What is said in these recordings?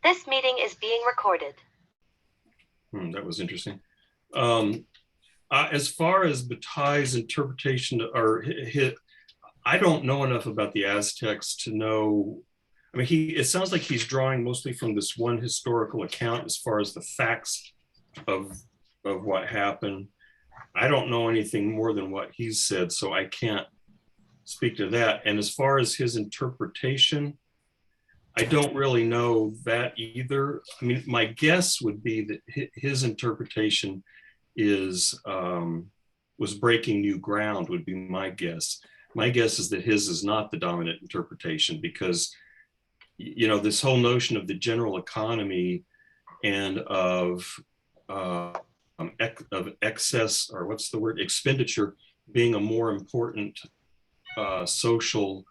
This meeting is being recorded. That was interesting. As far as Bataille's interpretation, I don't know enough about the Aztecs to know. I mean, it sounds like he's drawing mostly from this one historical account as far as the facts of what happened. I don't know anything more than what he's said, so I can't speak to that. And as far as his interpretation, I don't really know that either. I mean, my guess would be that his interpretation was breaking new ground, would be my guess. My guess is that his is not the dominant interpretation because, this whole notion of the general economy and of excess, or what's the word, expenditure, being a more important social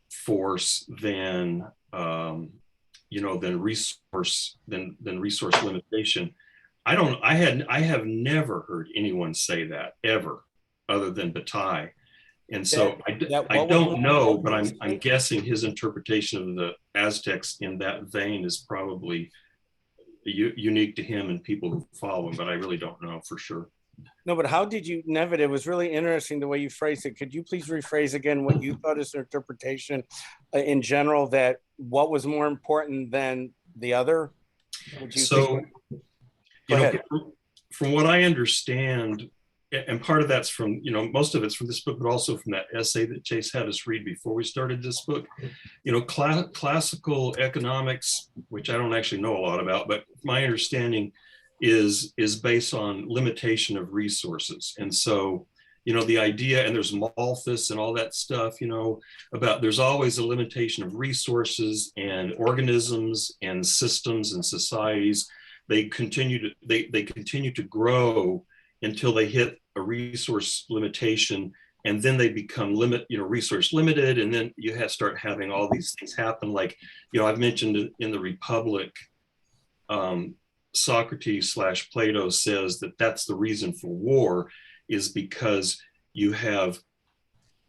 force than resource limitation. I have never heard anyone say that ever, other than Bataille. And so I don't know, but I'm guessing his interpretation of the Aztecs in that vein is probably unique to him and people who follow him, but I really don't know for sure. No, but how did you, Nevid, it was really interesting the way you phrased it. Could you please rephrase again what you thought is an interpretation in general, that what was more important than the other? From what I understand, and part of that's from, most of it's from this book, but also from that essay that Chase had us read before we started this book, classical economics, which I don't actually know a lot about, but my understanding is based on limitation of resources. And so, the idea, and there's Malthus and all that stuff, about there's always a limitation of resources, and organisms and systems and societies, they continue to grow until they hit a resource limitation, and then they become resource limited, and then you start having all these things happen. Like, I've mentioned in the Republic, Socrates / Plato says that that's the reason for war, is because you have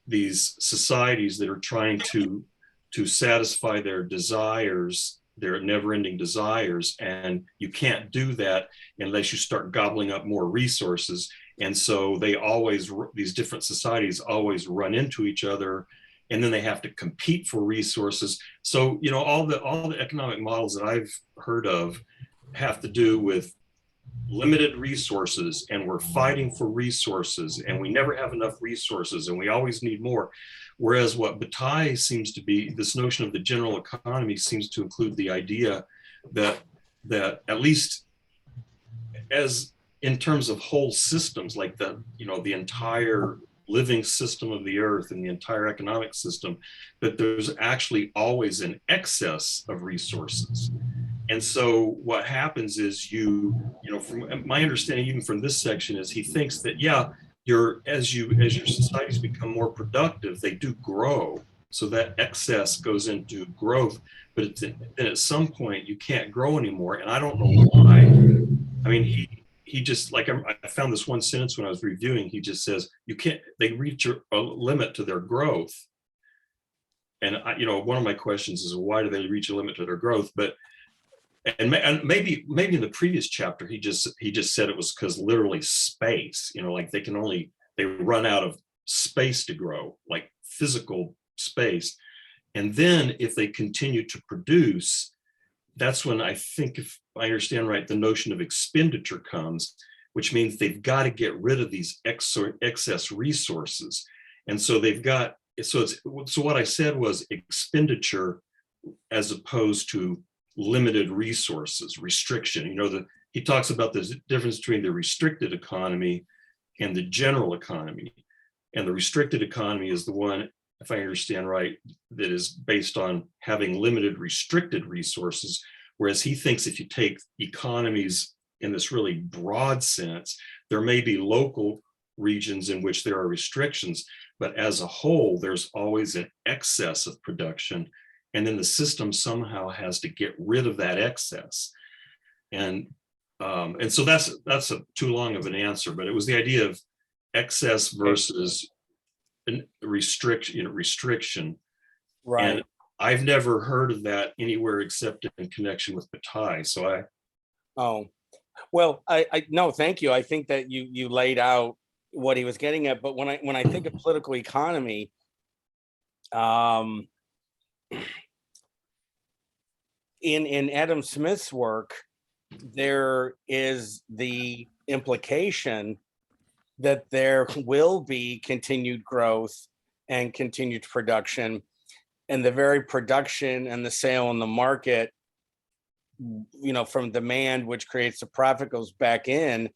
these societies that are trying to satisfy their desires, their never-ending desires, and you can't do that unless you start gobbling up more resources. And so these different societies always run into each other, and then they have to compete for resources. So all the economic models that I've heard of have to do with limited resources, and we're fighting for resources, and we never have enough resources, and we always need more. Whereas what Bataille seems to be, this notion of the general economy seems to include the idea that at least as in terms of whole systems, like the entire living system of the earth and the entire economic system, that there's actually always an excess of resources. And so what happens is from my understanding, even from this section, is he thinks that, as your societies become more productive, they do grow. So that excess goes into growth, but then at some point you can't grow anymore. And I don't know why. I mean, he just, like, I found this one sentence when I was reviewing, he just says, they reach a limit to their growth. And one of my questions is, why do they reach a limit to their growth? But maybe in the previous chapter he just said it was because literally space, like they run out of space to grow, like physical space. And then if they continue to produce, that's when I think, if I understand right, the notion of expenditure comes, which means they've got to get rid of these excess resources. And so so what I said was expenditure as opposed to limited resources, restriction. He talks about the difference between the restricted economy and the general economy. And the restricted economy is the one, if I understand right, that is based on having limited restricted resources. Whereas he thinks if you take economies in this really broad sense, there may be local regions in which there are restrictions, but as a whole, there's always an excess of production. And then the system somehow has to get rid of that excess. And so that's too long of an answer, but it was the idea of excess versus restriction. Right. I've never heard of that anywhere except in connection with Bataille. So Oh, well, I no, thank you. I think that you laid out what he was getting at. But when I think of political economy, um, in Adam Smith's work, there is the implication that there will be continued growth and continued production, and the very production and the sale in the market, from demand, which creates the profit, goes back in.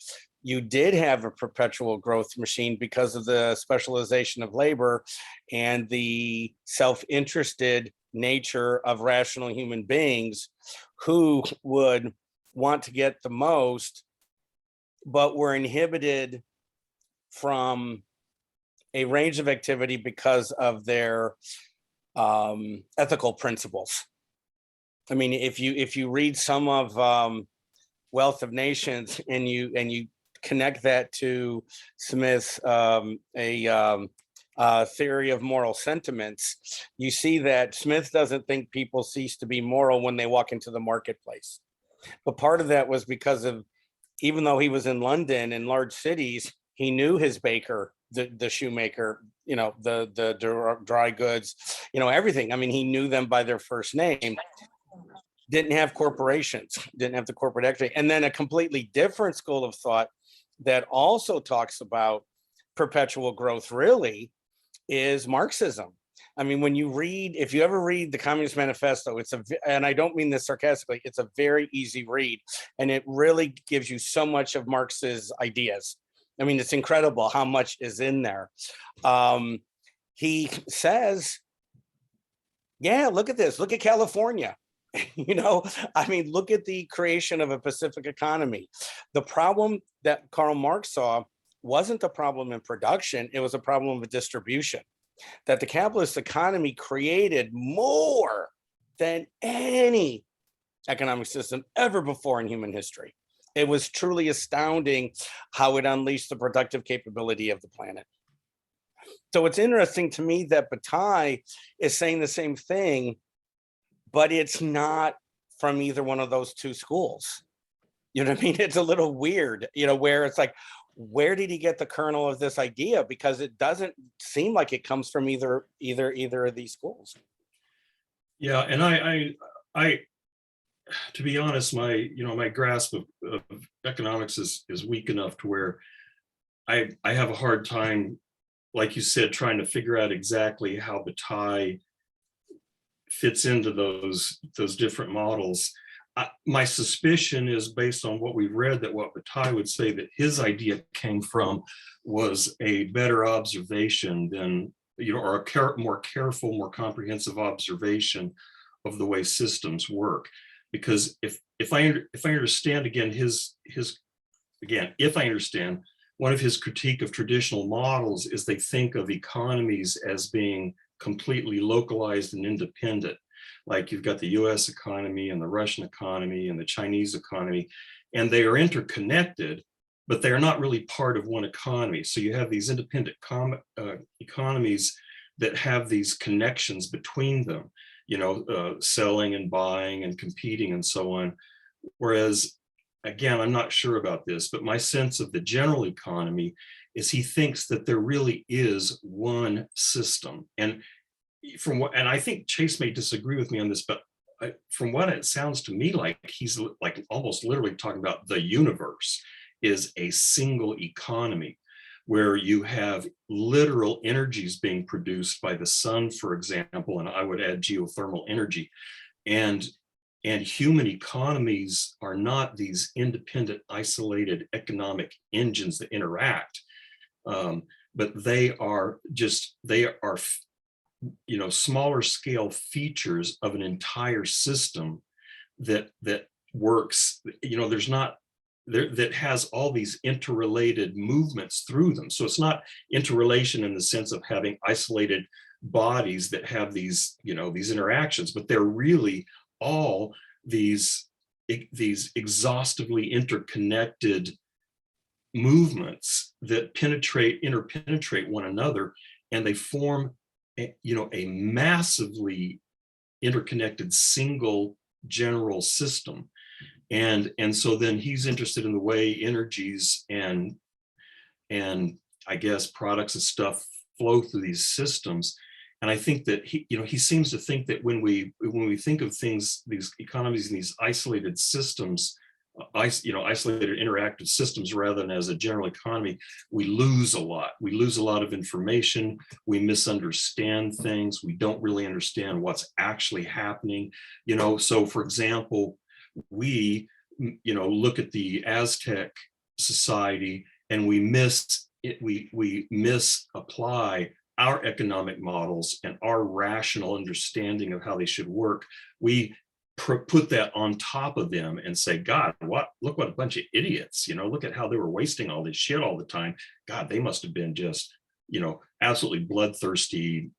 You did have a perpetual growth machine because of the specialization of labor and the self-interested nature of rational human beings who would want to get the most, but were inhibited from a range of activity because of their ethical principles. I mean, if you read some of Wealth of Nations and you connect that to Smith's theory of moral sentiments, you see that Smith doesn't think people cease to be moral when they walk into the marketplace. But part of that was because of, even though he was in London, in large cities, he knew his baker, the shoemaker, the dry goods, everything. I mean, he knew them by their first name. Didn't have corporations, didn't have the corporate equity. And then a completely different school of thought that also talks about perpetual growth really is Marxism. I mean, if you ever read the Communist Manifesto, and I don't mean this sarcastically, it's a very easy read, and it really gives you so much of Marx's ideas. I mean, it's incredible how much is in there. He says, yeah, look at this, look at California. I mean, look at the creation of a Pacific economy. The problem that Karl Marx saw wasn't a problem in production, it was a problem with distribution. That the capitalist economy created more than any economic system ever before in human history. It was truly astounding how it unleashed the productive capability of the planet. So it's interesting to me that Bataille is saying the same thing, but it's not from either one of those two schools. You know what I mean? It's a little weird, where it's like, where did he get the kernel of this idea? Because it doesn't seem like it comes from either of these schools. Yeah, and I to be honest, my grasp of economics is weak enough to where I have a hard time, like you said, trying to figure out exactly how Bataille fits into those different models. My suspicion is, based on what we've read, that what Bataille would say that his idea came from was a better observation than, or a more careful, more comprehensive observation of the way systems work. Because if I understand again if I understand, one of his critique of traditional models is they think of economies as being completely localized and independent. Like you've got the US economy and the Russian economy and the Chinese economy, and they are interconnected, but they're not really part of one economy. So you have these independent economies that have these connections between them, selling and buying and competing and so on. Whereas, again, I'm not sure about this, but my sense of the general economy is he thinks that there really is one system. And I think Chase may disagree with me on this, but from what it sounds to me like, he's like almost literally talking about the universe is a single economy where you have literal energies being produced by the sun, for example, and I would add geothermal energy. And human economies are not these independent, isolated economic engines that interact, but they are smaller scale features of an entire system that works, that has all these interrelated movements through them. So it's not interrelation in the sense of having isolated bodies that have these interactions, but they're really all these exhaustively interconnected movements that interpenetrate one another, and they form a massively interconnected single general system. And so then he's interested in the way energies and I guess products and stuff flow through these systems. And I think that he seems to think that when we think of things, these economies and these isolated systems, isolated interactive systems rather than as a general economy, we lose a lot. We lose a lot of information. We misunderstand things. We don't really understand what's actually happening. So for example, we look at the Aztec society and we misapply our economic models and our rational understanding of how they should work. We put that on top of them and say, God, look what a bunch of idiots, look at how they were wasting all this shit all the time. God, they must have been just, absolutely bloodthirsty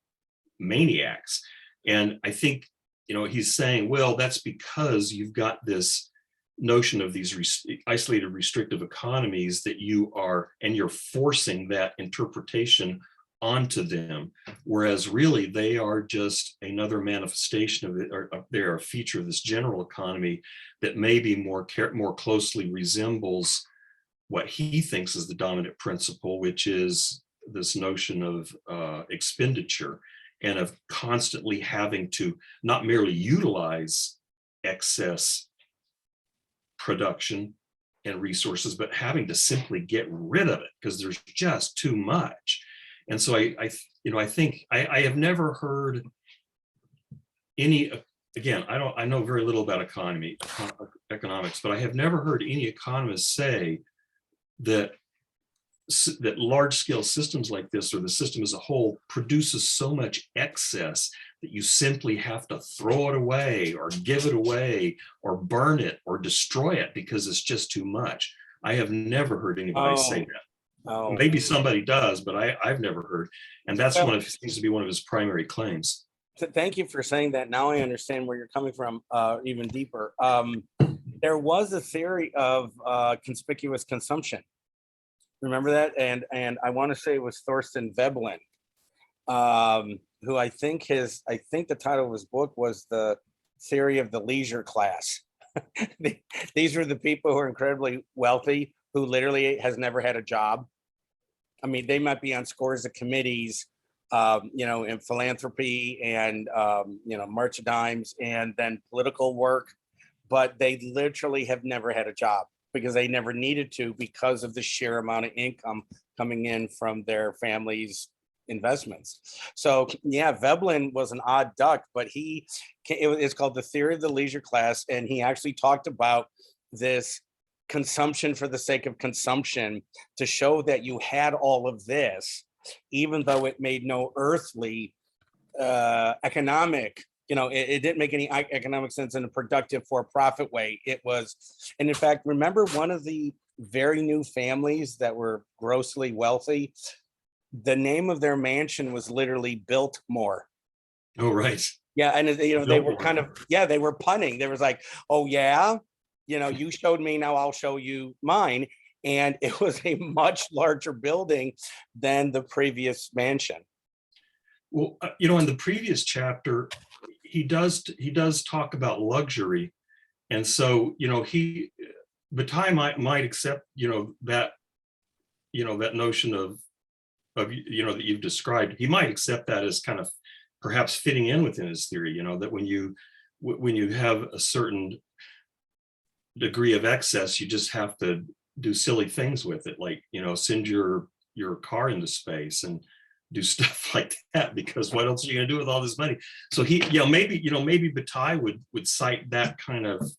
maniacs. And I think, he's saying, well, that's because you've got this notion of these isolated restrictive economies that you're forcing that interpretation onto them, whereas really they are just another manifestation of it, or they're a feature of this general economy that maybe more closely resembles what he thinks is the dominant principle, which is this notion of expenditure and of constantly having to not merely utilize excess production and resources, but having to simply get rid of it because there's just too much. And so I think I have never heard any, again, I know very little about economics, but I have never heard any economist say that large scale systems like this, or the system as a whole, produces so much excess that you simply have to throw it away or give it away or burn it or destroy it because it's just too much. I have never heard anybody say that. Oh. Maybe somebody does, but I've never heard. And that's seems to be one of his primary claims. Thank you for saying that. Now I understand where you're coming from even deeper. There was a theory of conspicuous consumption. Remember that? And I want to say it was Thorstein Veblen, who I think the title of his book was The Theory of the Leisure Class. These are the people who are incredibly wealthy, who literally has never had a job. I mean, they might be on scores of committees, in philanthropy and, March of Dimes and then political work, but they literally have never had a job because they never needed to because of the sheer amount of income coming in from their family's investments. So yeah, Veblen was an odd duck, but it's called The Theory of the Leisure Class. And he actually talked about this consumption for the sake of consumption to show that you had all of this, even though it made no earthly economic, it didn't make any economic sense in a productive for-profit way. It was, and in fact, remember one of the very new families that were grossly wealthy, the name of their mansion was literally Biltmore. Oh, right. Yeah, and they were kind of, they were punning. There was like, oh yeah, you showed me, now I'll show you mine. And it was a much larger building than the previous mansion. Well, in the previous chapter, he does talk about luxury. And so, Bataille might accept, that notion of that you've described. He might accept that as kind of perhaps fitting in within his theory, that when you have a certain degree of excess, you just have to do silly things with it, like, send your car into space and do stuff like that, because what else are you going to do with all this money? So maybe Bataille would cite that kind of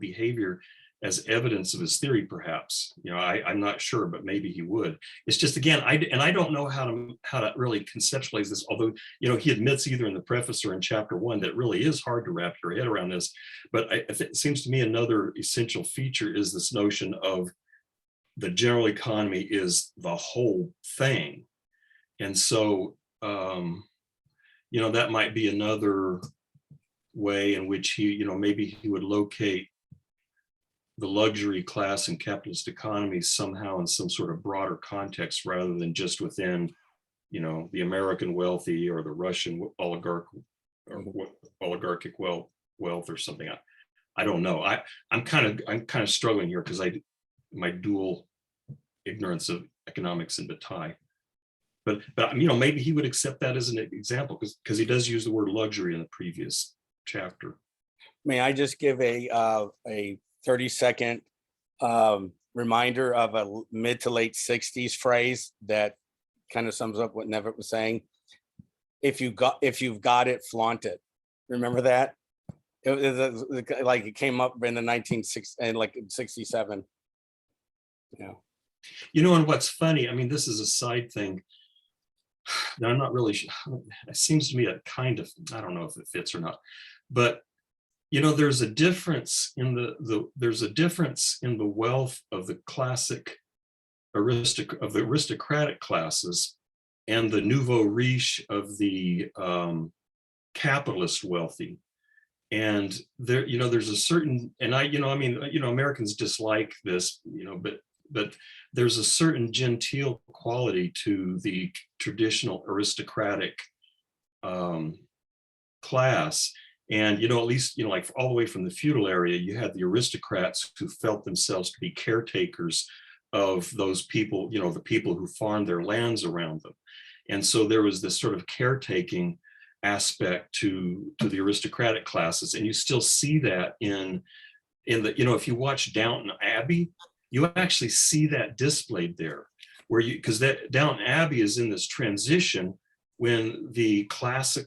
behavior as evidence of his theory, perhaps. I'm not sure, but maybe he would. It's just, again, I don't know how to really conceptualize this, although, he admits either in the preface or in chapter 1 that it really is hard to wrap your head around this. But it seems to me another essential feature is this notion of the general economy is the whole thing. And so, that might be another way in which he, maybe he would locate the luxury class in capitalist economies somehow in some sort of broader context rather than just within, the American wealthy or the Russian or what oligarchic wealth or something. I don't know. I'm kind of struggling here because my dual ignorance of economics and Bataille. But maybe he would accept that as an example because he does use the word luxury in the previous chapter. May I just give a 30-second reminder of a mid to late 60s phrase that kind of sums up what Nevitt was saying? If you've got it, flaunt it. Remember that? It came up in the 1960s and like 67. Yeah. And what's funny, I mean, this is a side thing. I'm not really sure. It seems to me a kind of, I don't know if it fits or not, but there's a difference in the wealth of the classic aristocratic classes and the nouveau riche of the capitalist wealthy. And there's a certain, and Americans dislike this, but there's a certain genteel quality to the traditional aristocratic class. And, at least, like all the way from the feudal area, you had the aristocrats who felt themselves to be caretakers of those people, the people who farmed their lands around them. And so there was this sort of caretaking aspect to the aristocratic classes. And you still see that in the, if you watch Downton Abbey, you actually see that displayed there, because that Downton Abbey is in this transition when the classic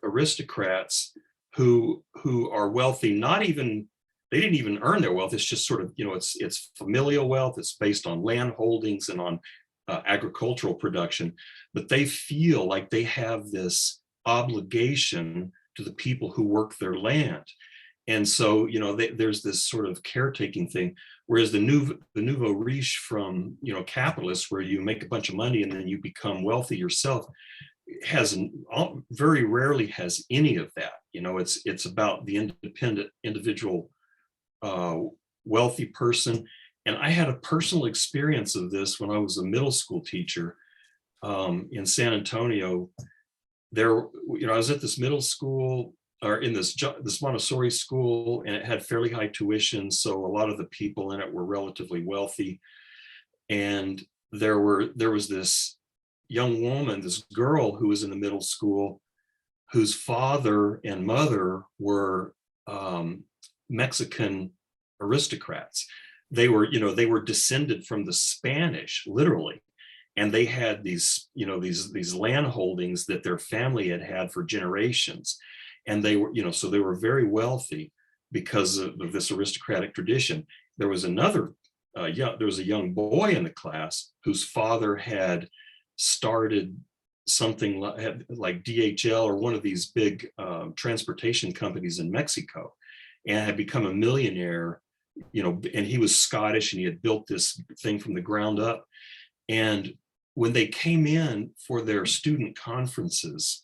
aristocrats who are wealthy, they didn't even earn their wealth. It's just sort of, it's familial wealth. It's based on land holdings and on agricultural production, but they feel like they have this obligation to the people who work their land. And so, there's this sort of caretaking thing, whereas the nouveau riche from, capitalists, where you make a bunch of money and then you become wealthy yourself, very rarely has any of that. It's about the independent individual wealthy person. And I had a personal experience of this when I was a middle school teacher in San Antonio. I was at this middle school, or in this Montessori school, and it had fairly high tuition. So a lot of the people in it were relatively wealthy. And there was this young woman, this girl who was in the middle school, whose father and mother were Mexican aristocrats. They were descended from the Spanish, literally. And they had these land holdings that their family had for generations. And they were, so they were very wealthy because of this aristocratic tradition. There was there was a young boy in the class whose father had started something like DHL or one of these big transportation companies in Mexico, and had become a millionaire, and he was Scottish, and he had built this thing from the ground up. And when they came in for their student conferences,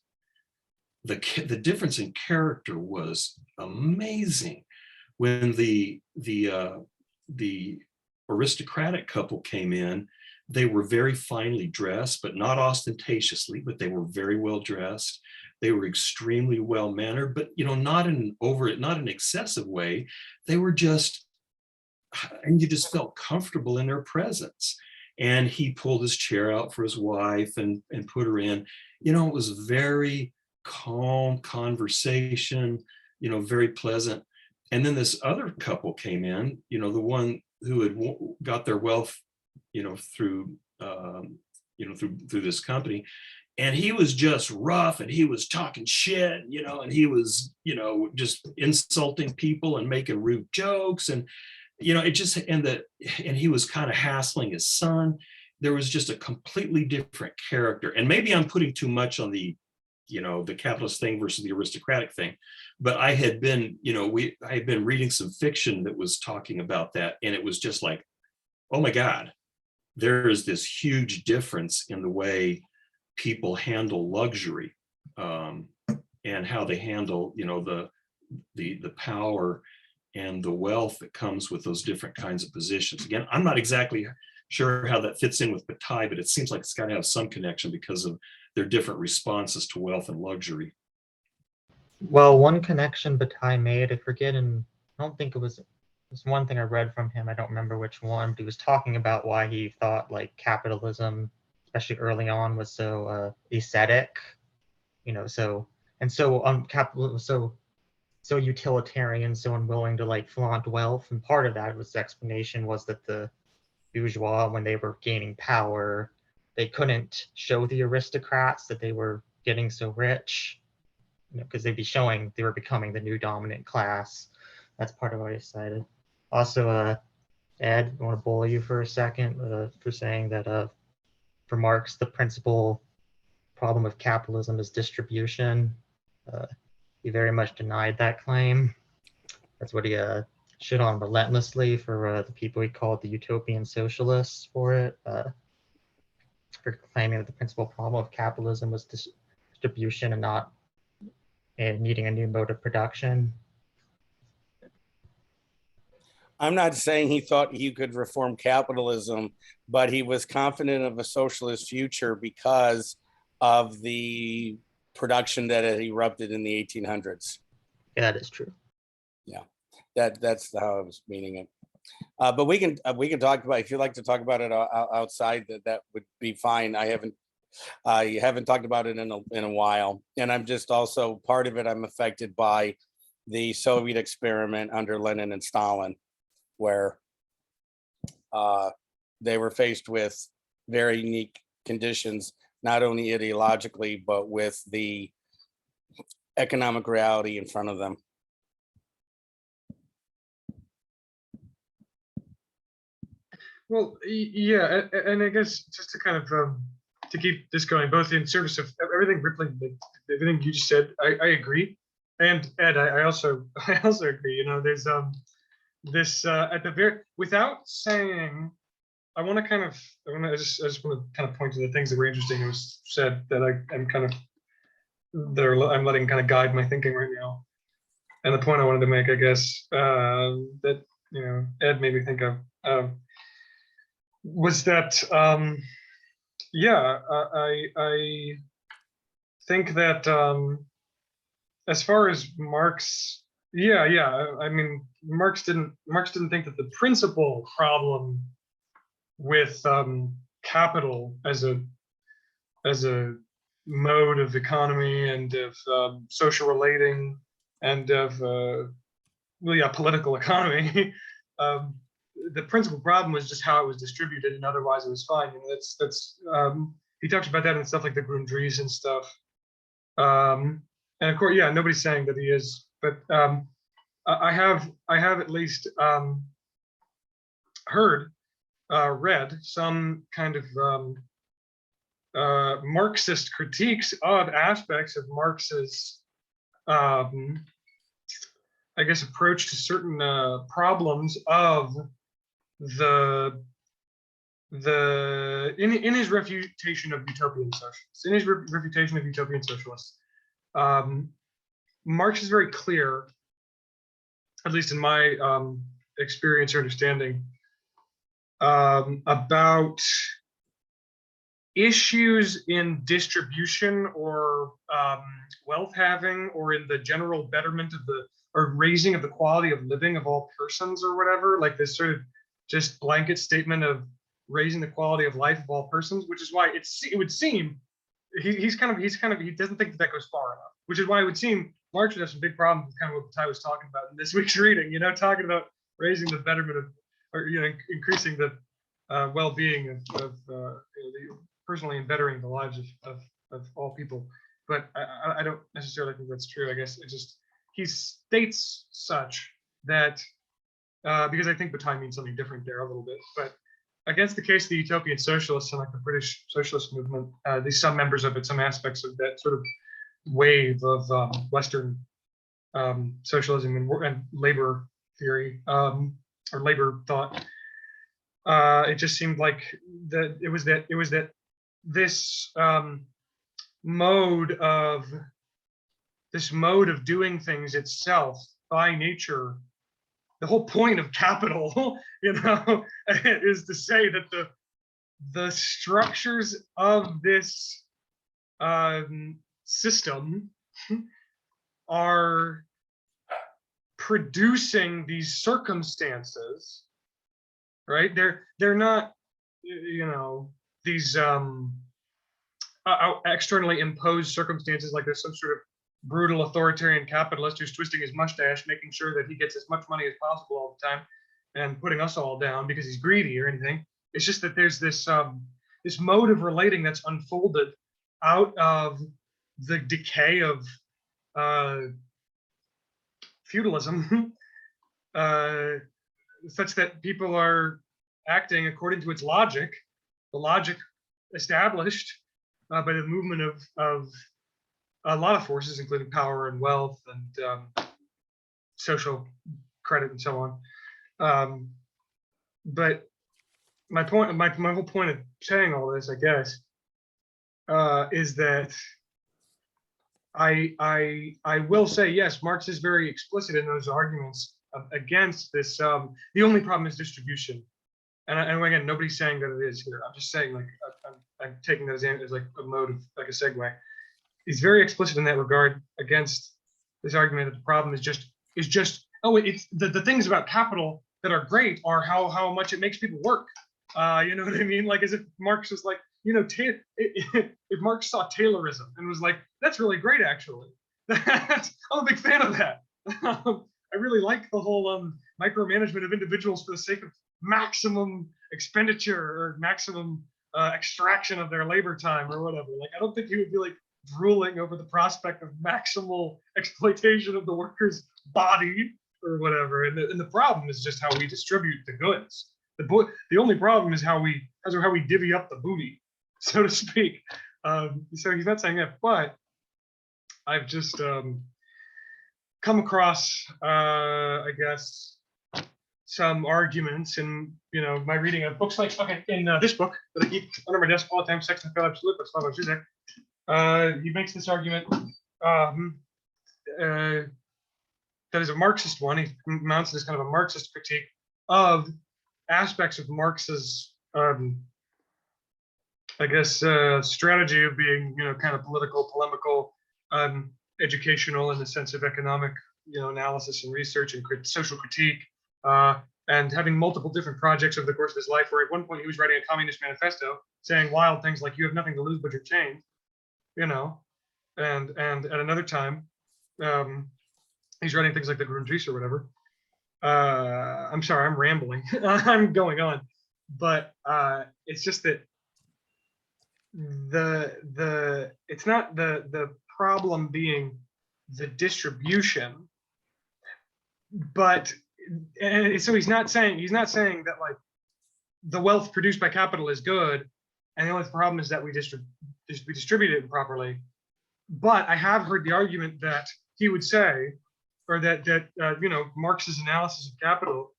the difference in character was amazing. When the aristocratic couple came in, they were very finely dressed, but not ostentatiously, but they were very well dressed. They were extremely well mannered, but not in an excessive way. They were just, and you just felt comfortable in their presence. And he pulled his chair out for his wife and put her in. It was very calm conversation, very pleasant. And then this other couple came in, the one who had got their wealth, through this company. And he was just rough, and he was talking shit, and he was, just insulting people and making rude jokes. And, it just, and he was kind of hassling his son. There was just a completely different character. And maybe I'm putting too much on the capitalist thing versus the aristocratic thing. But I had been, I had been reading some fiction that was talking about that. And it was just like, oh my God, there is this huge difference in the way people handle luxury, and how they handle, the power and the wealth that comes with those different kinds of positions. Again, I'm not exactly sure how that fits in with Bataille, but it seems like it's got to have some connection because of their different responses to wealth and luxury. Well, one connection Bataille made, I forget, and I don't think it was one thing I read from him. I don't remember which one, but he was talking about why he thought like capitalism, especially early on, was so aesthetic, so and so capital, so utilitarian, so unwilling to like flaunt wealth. And part of that was the explanation was that the bourgeois, when they were gaining power, they couldn't show the aristocrats that they were getting so rich, because they'd be showing they were becoming the new dominant class. That's part of what I cited. Also, Ed, I want to bully you for a second for saying that for Marx, the principal problem of capitalism is distribution. He very much denied that claim. That's what he shit on relentlessly for the people he called the utopian socialists for it, for claiming that the principal problem of capitalism was distribution and not needing a new mode of production. I'm not saying he thought he could reform capitalism, but he was confident of a socialist future because of the production that had erupted in the 1800s. Yeah, that is true. Yeah, that's how I was meaning it. But we can talk about, if you'd like to talk about it outside, that would be fine. I haven't talked about it in a while, and I'm just also part of it. I'm affected by the Soviet experiment under Lenin and Stalin, where they were faced with very unique conditions, not only ideologically, but with the economic reality in front of them. Well, yeah, and I guess just to kind of to keep this going, both in service of everything Rippling, everything you just said, I agree, and Ed, I also agree. There's this at the very, without saying, I just want to kind of point to the things that were interesting that was said that I'm kind of I'm letting kind of guide my thinking right now, and the point I wanted to make, I guess, that Ed made me think of. Was that I think that as far as Marx, I mean, Marx didn't think that the principal problem with capital as a mode of economy and of social relating and of political economy the principal problem was just how it was distributed, and otherwise it was fine. That's he talks about that in stuff like the Grundrisse and stuff. And of course, yeah, nobody's saying that he is, but I have at least read some kind of Marxist critiques of aspects of Marx's I guess approach to certain problems of in his refutation of utopian socialists, Marx is very clear, at least in my experience or understanding, about issues in distribution or wealth having, or in the general betterment of or raising of the quality of living of all persons, or whatever, like this sort of just blanket statement of raising the quality of life of all persons, which is why it would seem he doesn't think that goes far enough, which is why it would seem Marx would have some big problems with kind of what Ty was talking about in this week's reading, talking about raising the betterment of, or increasing the well-being of personally and bettering the lives of all people. But I don't necessarily think that's true. I guess it just, he states such that because I think Bataille means something different there a little bit, but against the case of the utopian socialists and like the British socialist movement, these some members of it, some aspects of that sort of wave of Western socialism and labor theory or labor thought, it just seemed like that it was that this mode of doing things itself by nature, the whole point of capital, is to say that the structures of this system are producing these circumstances, right? They're not, you know, these externally imposed circumstances like there's some sort of brutal authoritarian capitalist who's twisting his mustache, making sure that he gets as much money as possible all the time, and putting us all down because he's greedy or anything. It's just that there's this this mode of relating that's unfolded out of the decay of feudalism, such that people are acting according to its logic, the logic established by the movement of a lot of forces, including power and wealth and social credit and so on. But my point, my whole point of saying all this, I guess, is that I will say, yes, Marx is very explicit in those arguments against this. The only problem is distribution. And again, nobody's saying that it is here. I'm just saying, like, I'm taking that as like a mode of, like a segue. He's very explicit in that regard against this argument that the problem is just oh, it's the things about capital that are great are how much it makes people work. You know what I mean? Like, as if Marx was like, you know, if Marx saw Taylorism and was like, that's really great, actually. I'm a big fan of that. I really like the whole micromanagement of individuals for the sake of maximum expenditure or maximum extraction of their labor time or whatever. Like, I don't think he would be like drooling over the prospect of maximal exploitation of the worker's body or whatever. And the problem is just how we distribute the goods. The only problem is how we divvy up the booty, so to speak. So he's not saying that, but I've just come across, I guess, some arguments in, you know, my reading of books like, okay, in this book that I keep under my desk all the time, Sex and Phillips Lupus, he makes this argument that is a Marxist one. He mounts this kind of a Marxist critique of aspects of Marx's, I guess, strategy of being, you know, kind of political, polemical, educational in the sense of economic, you know, analysis and research and social critique, and having multiple different projects over the course of his life, where at one point he was writing a communist manifesto saying wild things like, you have nothing to lose but your chains, you know, and at another time, he's writing things like the Grundrisse or whatever. I'm sorry, I'm rambling. I'm going on, but it's just that it's not the problem being the distribution, but and so he's not saying that like the wealth produced by capital is good, and the only problem is that we distribute it improperly. But I have heard the argument that he would say, or that you know, Marx's analysis of capital,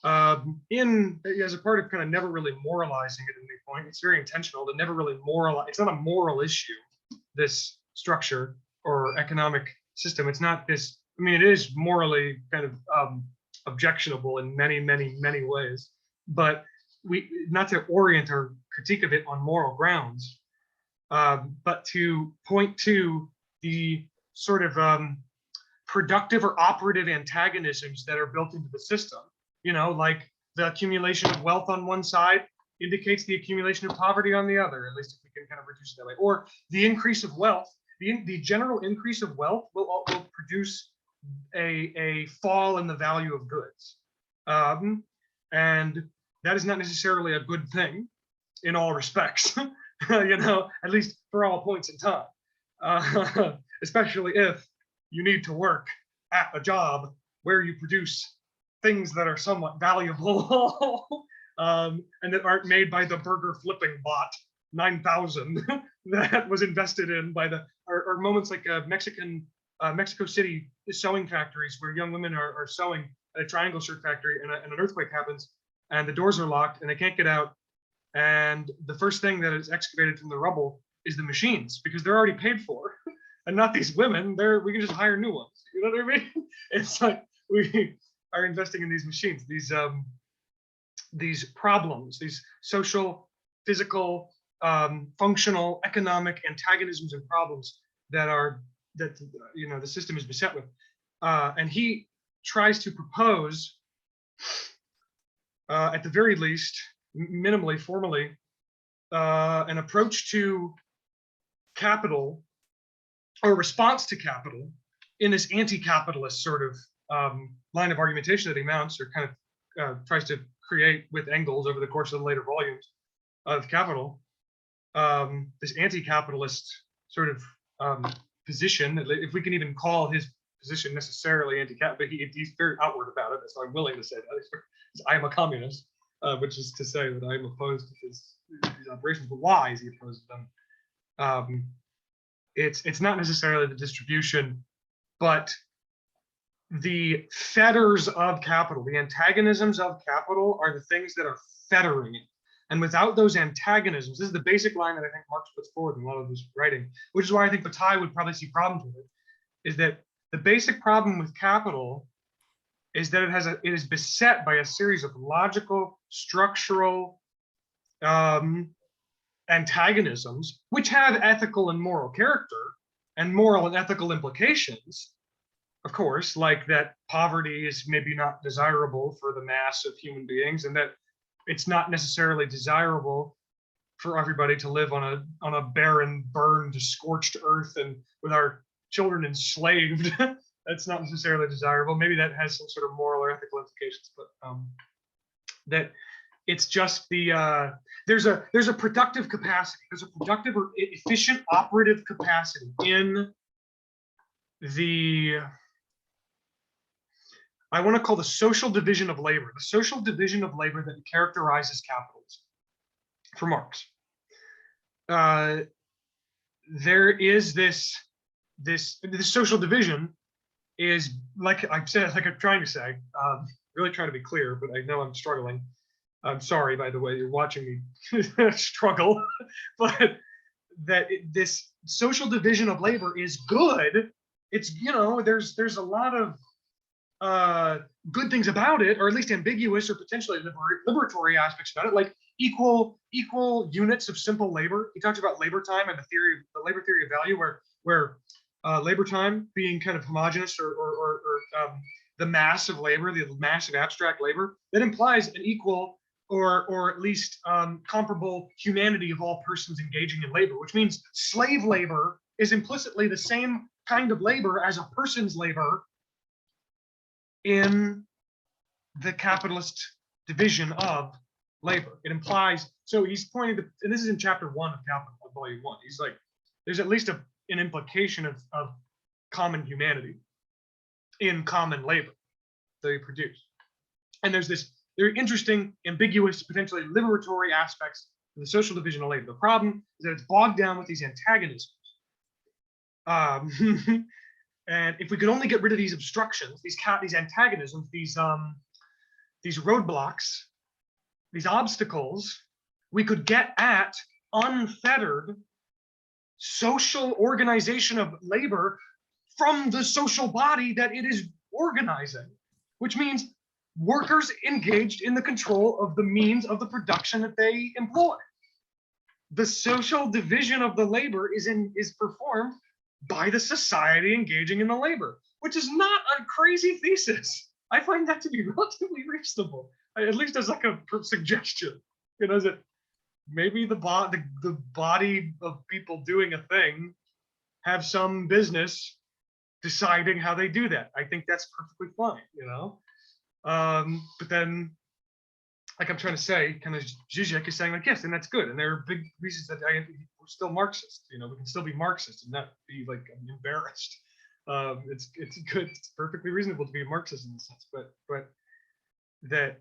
as a part of kind of never really moralizing at any point. It's very intentional to never really moralize. It's not a moral issue, this structure or economic system. It's not this. I mean, it is morally kind of objectionable in many ways, but we not to orient our critique of it on moral grounds, but to point to the sort of productive or operative antagonisms that are built into the system. You know, like the accumulation of wealth on one side indicates the accumulation of poverty on the other, at least if we can kind of reduce it that way. Or the increase of wealth, the general increase of wealth will produce a fall in the value of goods. And that is not necessarily a good thing in all respects, you know, at least for all points in time, especially if you need to work at a job where you produce things that are somewhat valuable and that aren't made by the burger flipping bot 9,000 that was invested in by the, or moments like Mexico City sewing factories where young women are sewing at a triangle shirt factory, and an earthquake happens and the doors are locked and they can't get out. And the first thing that is excavated from the rubble is the machines, because they're already paid for, and not these women. We can just hire new ones. You know what I mean? It's like we are investing in these machines, these problems, these social, physical, functional, economic antagonisms and problems that are that the system is beset with, and he tries to propose, at the very least, minimally, formally, an approach to capital, or response to capital, in this anti-capitalist sort of line of argumentation that he mounts, or kind of tries to create with Engels over the course of the later volumes of Capital. This anti-capitalist sort of position, if we can even call his position necessarily anti-cap, but he's very outward about it, so I'm willing to say that. I am a communist, which is to say that I'm opposed to his operations. But why is he opposed to them? It's not necessarily the distribution, but the fetters of capital, the antagonisms of capital are the things that are fettering it. And without those antagonisms, this is the basic line that I think Marx puts forward in a lot of his writing, which is why I think Bataille would probably see problems with it, is that the basic problem with capital is that it is beset by a series of logical, structural antagonisms, which have ethical and moral character and moral and ethical implications, of course, like that poverty is maybe not desirable for the mass of human beings, and that it's not necessarily desirable for everybody to live on a barren, burned, scorched earth and with our children enslaved. That's not necessarily desirable. Maybe that has some sort of moral or ethical implications, but that it's just the there's a productive capacity. There's a productive or efficient operative capacity in the, I want to call the social division of labor, the social division of labor that characterizes capitalism for Marx. There is this social division is, like I've said, like I'm trying to say, really trying to be clear, but I know I'm struggling. I'm sorry, by the way, you're watching me struggle, but that this social division of labor is good. It's, there's a lot of good things about it, or at least ambiguous or potentially liberatory aspects about it, like equal units of simple labor. He talks about labor time and the labor theory of value, where labor time being kind of homogeneous or the mass of labor, the mass of abstract labor, that implies an equal or at least comparable humanity of all persons engaging in labor, which means slave labor is implicitly the same kind of labor as a person's labor in the capitalist division of labor. It implies, so he's pointing to, and this is in chapter 1 of Capital, volume 1. He's like, there's at least an implication of common humanity in common labor that we produce. And there's this very interesting, ambiguous, potentially liberatory aspects of the social division of labor. The problem is that it's bogged down with these antagonisms. And if we could only get rid of these obstructions, these antagonisms, these roadblocks, these obstacles, we could get at unfettered social organization of labor from the social body that it is organizing, which means workers engaged in the control of the means of the production that they employ. The social division of the labor is performed by the society engaging in the labor, which is not a crazy thesis. I find that to be relatively reasonable, at least as like a suggestion. That maybe the body of people doing a thing have some business deciding how they do that. I think that's perfectly fine, but then, like I'm trying to say, kind of Zizek is saying like, yes, and that's good. And there are big reasons that we're still Marxist. We can still be Marxist and not be like embarrassed. It's good. It's perfectly reasonable to be a Marxist in this sense. But that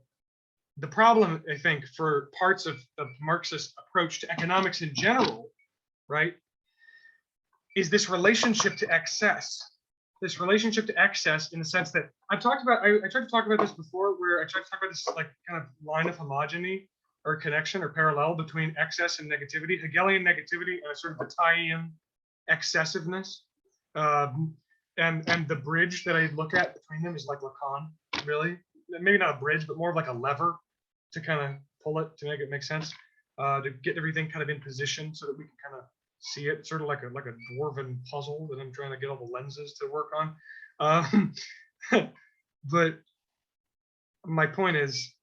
the problem, I think, for parts of the Marxist approach to economics in general, right, is this relationship to excess. This relationship to excess, in the sense that I've talked about, I tried to talk about this before, where I tried to talk about this like kind of line of homogeny or connection or parallel between excess and negativity, Hegelian negativity and a sort of Bataillean excessiveness. And the bridge that I look at between them is like Lacan, really. Maybe not a bridge, but more of like a lever to kind of pull it to make it make sense, to get everything kind of in position so that we can kind of see it sort of like a dwarven puzzle that I'm trying to get all the lenses to work on. But my point is,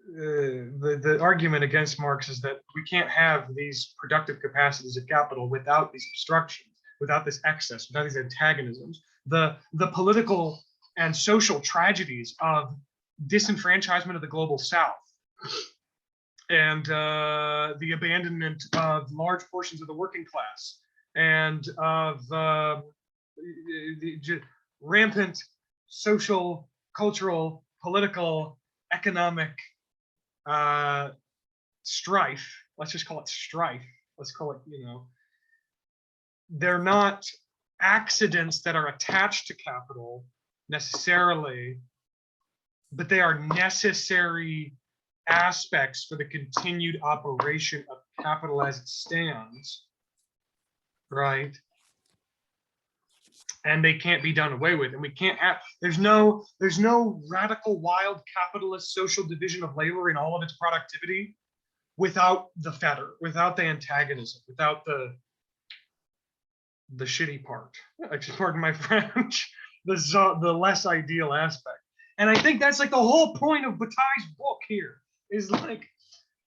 the argument against Marx is that we can't have these productive capacities of capital without these obstructions, without this excess, without these antagonisms. The political and social tragedies of disenfranchisement of the global South and the abandonment of large portions of the working class and of the rampant social, cultural, political, economic strife. Let's just call it strife. Let's call it, they're not accidents that are attached to capital necessarily, but they are necessary aspects for the continued operation of capital as it stands, right? And they can't be done away with. And we can't have, there's no radical, wild capitalist social division of labor in all of its productivity without the fetter, without the antagonism, without the shitty part. Pardon my French, the less ideal aspect. And I think that's like the whole point of Bataille's book here, is like,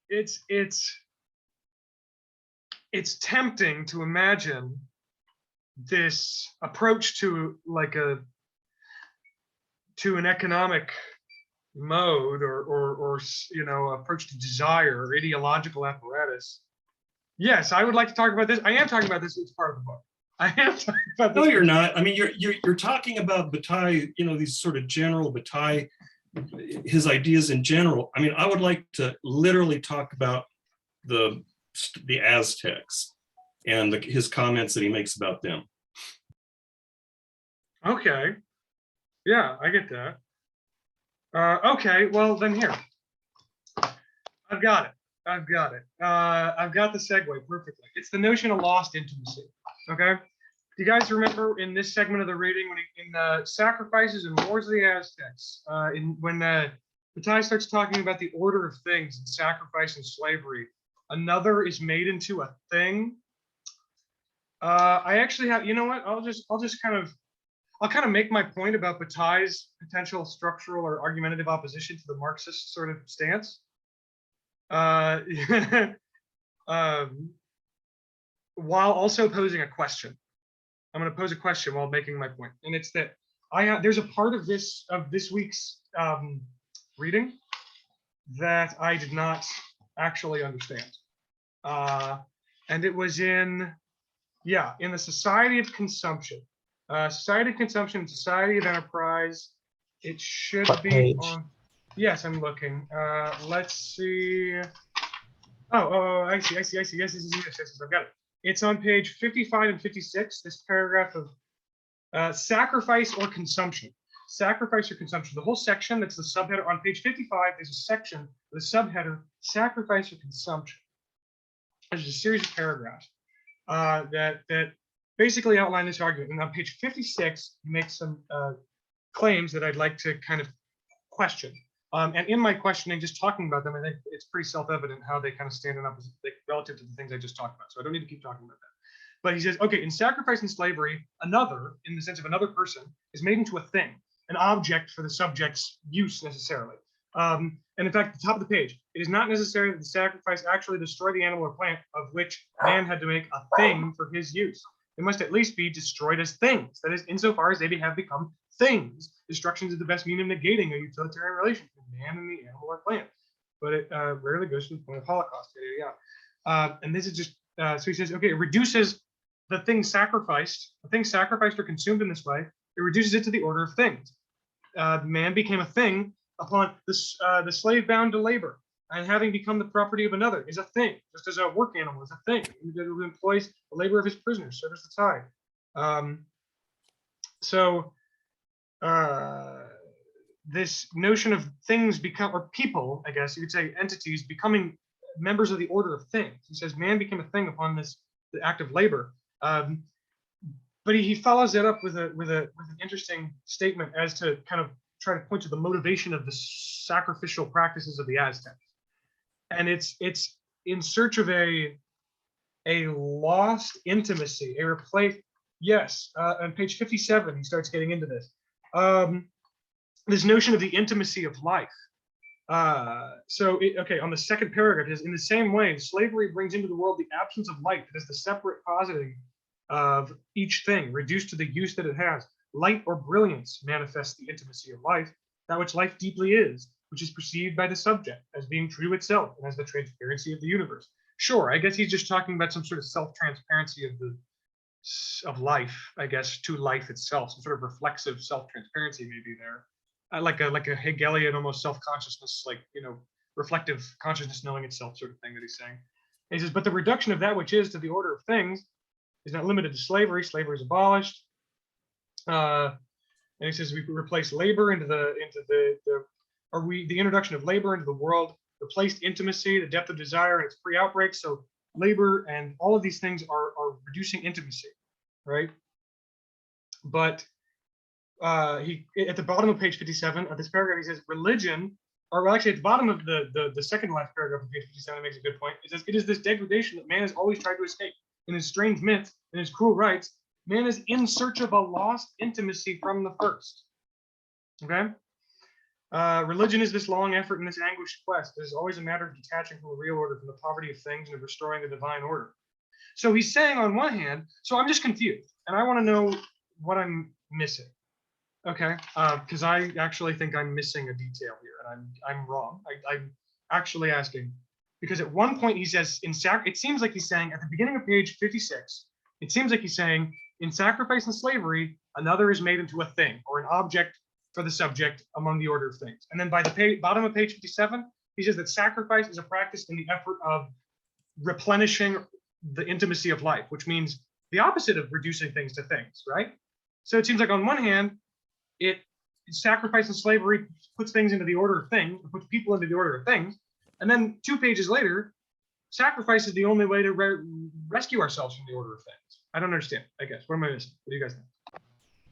it's tempting to imagine this approach to like an economic mode or approach to desire or ideological apparatus. Yes, I would like to talk about this. I am talking about this as part of the book. I am talking about this. No, you're not. I mean, you're talking about Bataille, these sort of general Bataille, his ideas in general. I mean, I would like to literally talk about the Aztecs and his comments that he makes about them. Okay. Yeah, I get that. Okay, well then here. I've got it. I've got the segue perfectly. It's the notion of lost intimacy. Okay. Do you guys remember in this segment of the reading when in Sacrifices and Wars of the Aztecs, when Bataille starts talking about the order of things and sacrifice and slavery, another is made into a thing. I actually have, you know what? I'll kind of make my point about Bataille's potential structural or argumentative opposition to the Marxist sort of stance. While also posing a question. I'm going to pose a question while making my point, and it's that there's a part of this week's reading that I did not actually understand, and it was in the Society of Consumption, Society of Consumption, Society of Enterprise. It should What be page? on. Yes, I'm looking. Let's see. Oh, I see. Yes, I've got it. It's on page 55 and 56, this paragraph of sacrifice or consumption. Sacrifice or consumption. The whole section, that's the subheader. On page 55, there's a section with a subheader, sacrifice or consumption. There's a series of paragraphs that basically outline this argument. And on page 56, he makes some claims that I'd like to kind of question. And in my questioning, just talking about them, I think it's pretty self-evident how they kind of stand in opposite relative to the things I just talked about. So I don't need to keep talking about that. But he says, okay, in sacrifice and slavery, another, in the sense of another person, is made into a thing, an object for the subject's use necessarily. And in fact, at the top of the page, it is not necessary that the sacrifice actually destroy the animal or plant of which man had to make a thing for his use. They must at least be destroyed as things. That is, insofar as they have become things. Destruction is the best mean of negating a utilitarian relation between man and the animal or plant. But it rarely goes to the point of Holocaust. And this is just, so he says, okay, it reduces the thing sacrificed or consumed in this way, it reduces it to the order of things. Man became a thing upon the slave bound to labor, and having become the property of another is a thing, just as a work animal is a thing who employs the labor of his prisoners, so does the tide. This notion of things become, or people, I guess you could say, entities becoming members of the order of things. He says man became a thing upon the act of labor. But he follows that up with an interesting statement as to kind of try to point to the motivation of the sacrificial practices of the Aztecs. And it's in search of a a lost intimacy, a replace. Yes, on page 57, he starts getting into this. This notion of the intimacy of life. Okay, on the second paragraph, it is in the same way, slavery brings into the world the absence of light, that is the separate positing of each thing, reduced to the use that it has. Light or brilliance manifests the intimacy of life, that which life deeply is, which is perceived by the subject as being true to itself and as the transparency of the universe. Sure, I guess he's just talking about some sort of self-transparency of life, I guess, to life itself, some sort of reflexive self-transparency maybe there. Like a Hegelian almost self-consciousness, like, reflective consciousness knowing itself sort of thing that he's saying. And he says, but the reduction of that which is to the order of things is not limited to slavery. Slavery is abolished. And he says we replace labor into the introduction of labor into the world replaced intimacy, the depth of desire, and its pre-outbreak. So labor and all of these things are reducing intimacy, right? But he at the bottom of page 57 of this paragraph, he says religion, or well, actually at the bottom of the second to last paragraph of page 57 makes a good point. It says it is this degradation that man has always tried to escape. In his strange myths and his cruel rites, man is in search of a lost intimacy from the first. Okay? Religion is this long effort and this anguished quest. It is always a matter of detaching from the real order, from the poverty of things, and of restoring the divine order. So he's saying on one hand, so I'm just confused, and I want to know what I'm missing. Okay, because I actually think I'm missing a detail here, and I'm wrong. I'm actually asking, because at one point he says it seems like he's saying at the beginning of page 56, it seems like he's saying in sacrifice and slavery, another is made into a thing or an object for the subject among the order of things. And then by the bottom of page 57, he says that sacrifice is a practice in the effort of replenishing the intimacy of life, which means the opposite of reducing things to things, right? So it seems like on one hand, sacrifice and slavery puts things into the order of things, puts people into the order of things. And then 2 pages later, sacrifice is the only way to rescue ourselves from the order of things. I don't understand, I guess. What am I missing? What do you guys think?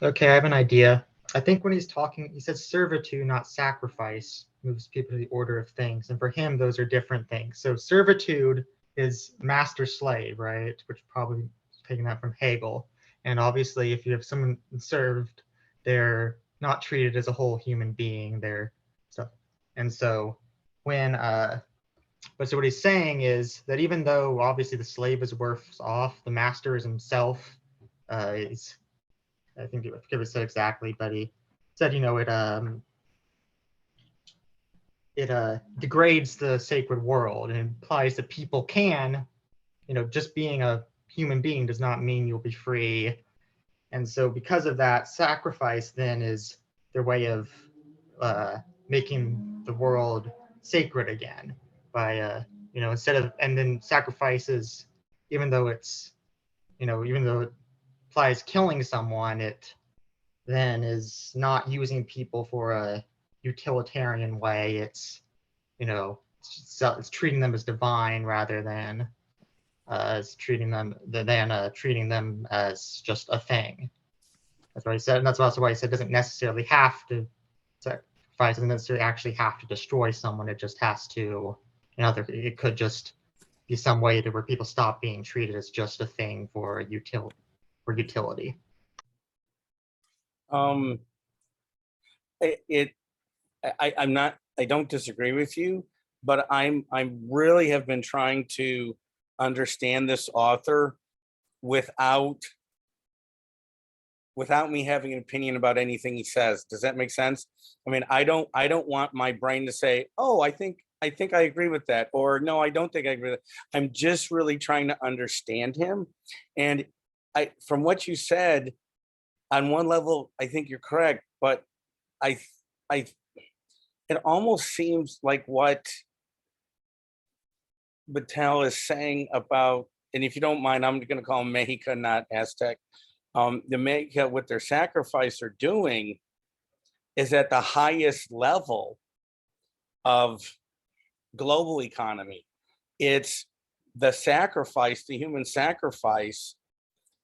Okay, I have an idea. I think when he's talking, he says servitude, not sacrifice, moves people to the order of things. And for him, those are different things. So servitude is master-slave, right? Which probably taking that from Hegel. And obviously, if you have someone served, they're not treated as a whole human being. They're stuff. And so when so what he's saying is that even though obviously the slave is worse off, the master is himself is, I think I forget what it said exactly, but he said, it degrades the sacred world and implies that people can, just being a human being does not mean you'll be free. And so because of that, sacrifice then is their way of making the world sacred again by, instead of, and then sacrifices, even though it's, even though it implies killing someone, it then is not using people for a utilitarian way. It's, it's treating them as divine rather than as treating them as just a thing. That's what he said, and that's also why he said it doesn't necessarily have to sacrifice, doesn't necessarily actually have to destroy someone. It just has to, it could just be some way to where people stop being treated as just a thing for utility. I don't disagree with you, but I really have been trying to understand this author without me having an opinion about anything he says. Does that make sense? I mean, I don't want my brain to say, oh, I think I agree with that, or no, I don't think I agree with that. I'm just really trying to understand him. And from what you said, on one level, I think you're correct, but it almost seems like what Bataille is saying about, and if you don't mind, I'm going to call them Mexica, not Aztec. The Mexica, what their sacrifice are doing is at the highest level of global economy. It's the sacrifice, the human sacrifice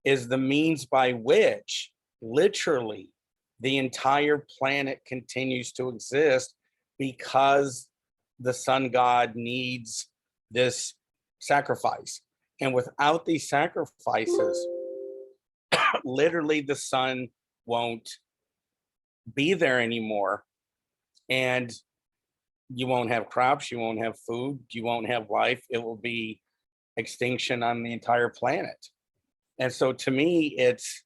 is the means by which literally the entire planet continues to exist, because the sun god needs this sacrifice. And without these sacrifices, literally the sun won't be there anymore. And you won't have crops, you won't have food, you won't have life. It will be extinction on the entire planet. And so to me, it's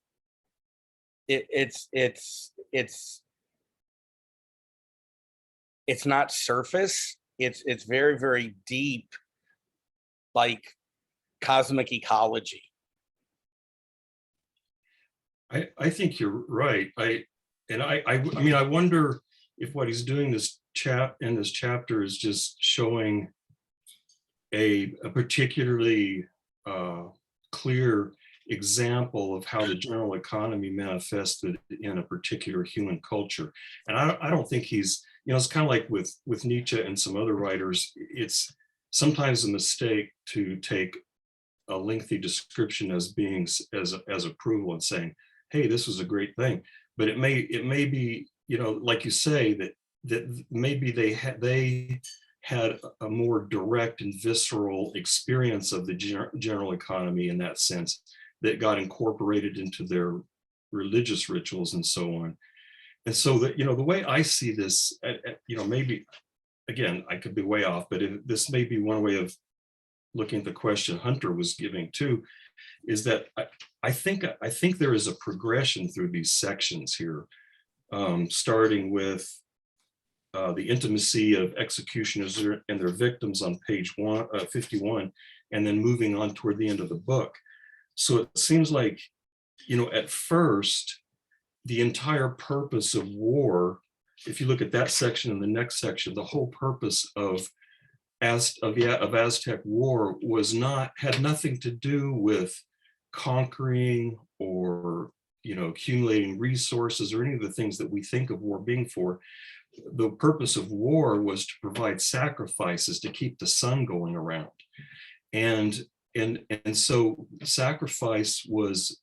not surface. It's very, very deep, like cosmic ecology. I think you're right. I mean, I wonder if what he's doing in this chapter is just showing a particularly clear example of how the general economy manifested in a particular human culture. And I don't think he's, it's kind of like with Nietzsche and some other writers, it's sometimes a mistake to take a lengthy description as being as approval and saying, hey, this was a great thing. But it may be, like you say, that maybe they had a more direct and visceral experience of the general economy in that sense that got incorporated into their religious rituals and so on. And so that, the way I see this, maybe, again, I could be way off, but this may be one way of looking at the question Hunter was giving too, is that I think there is a progression through these sections here, starting with the intimacy of executioners and their victims on page 51, and then moving on toward the end of the book. So it seems like, at first, the entire purpose of war, if you look at that section and the next section, the whole purpose of Aztec war had nothing to do with conquering or accumulating resources or any of the things that we think of war being for. The purpose of war was to provide sacrifices to keep the sun going around, and so sacrifice was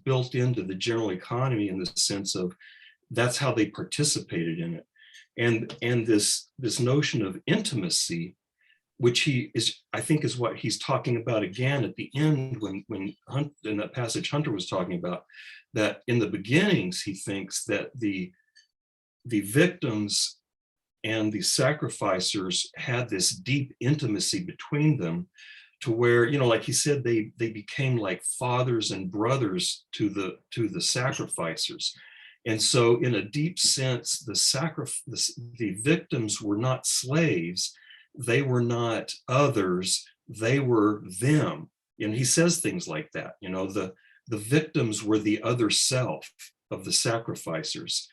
built into the general economy in the sense of that's how they participated in it, and this notion of intimacy, which I think is what he's talking about again at the end when in that passage Hunter was talking about, that in the beginnings he thinks that the victims and the sacrificers had this deep intimacy between them, to where, like he said, they became like fathers and brothers to the sacrificers. And so in a deep sense, the victims were not slaves, they were not others, they were them. And he says things like that, the victims were the other self of the sacrificers.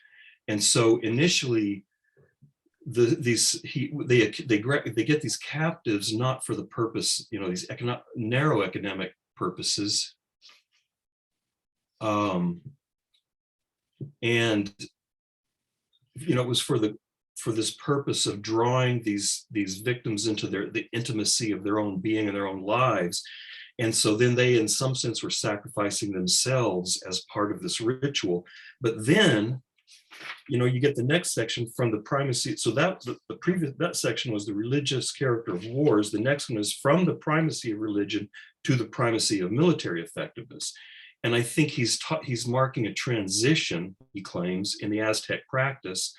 And so initially, they get these captives not for the purpose, these narrow economic purposes, and it was for this purpose of drawing these victims into the intimacy of their own being and their own lives. And so then they, in some sense, were sacrificing themselves as part of this ritual. But then, you get the next section from the primacy. So that section was the religious character of wars. The next one is from the primacy of religion to the primacy of military effectiveness. And I think he's marking a transition, he claims, in the Aztec practice,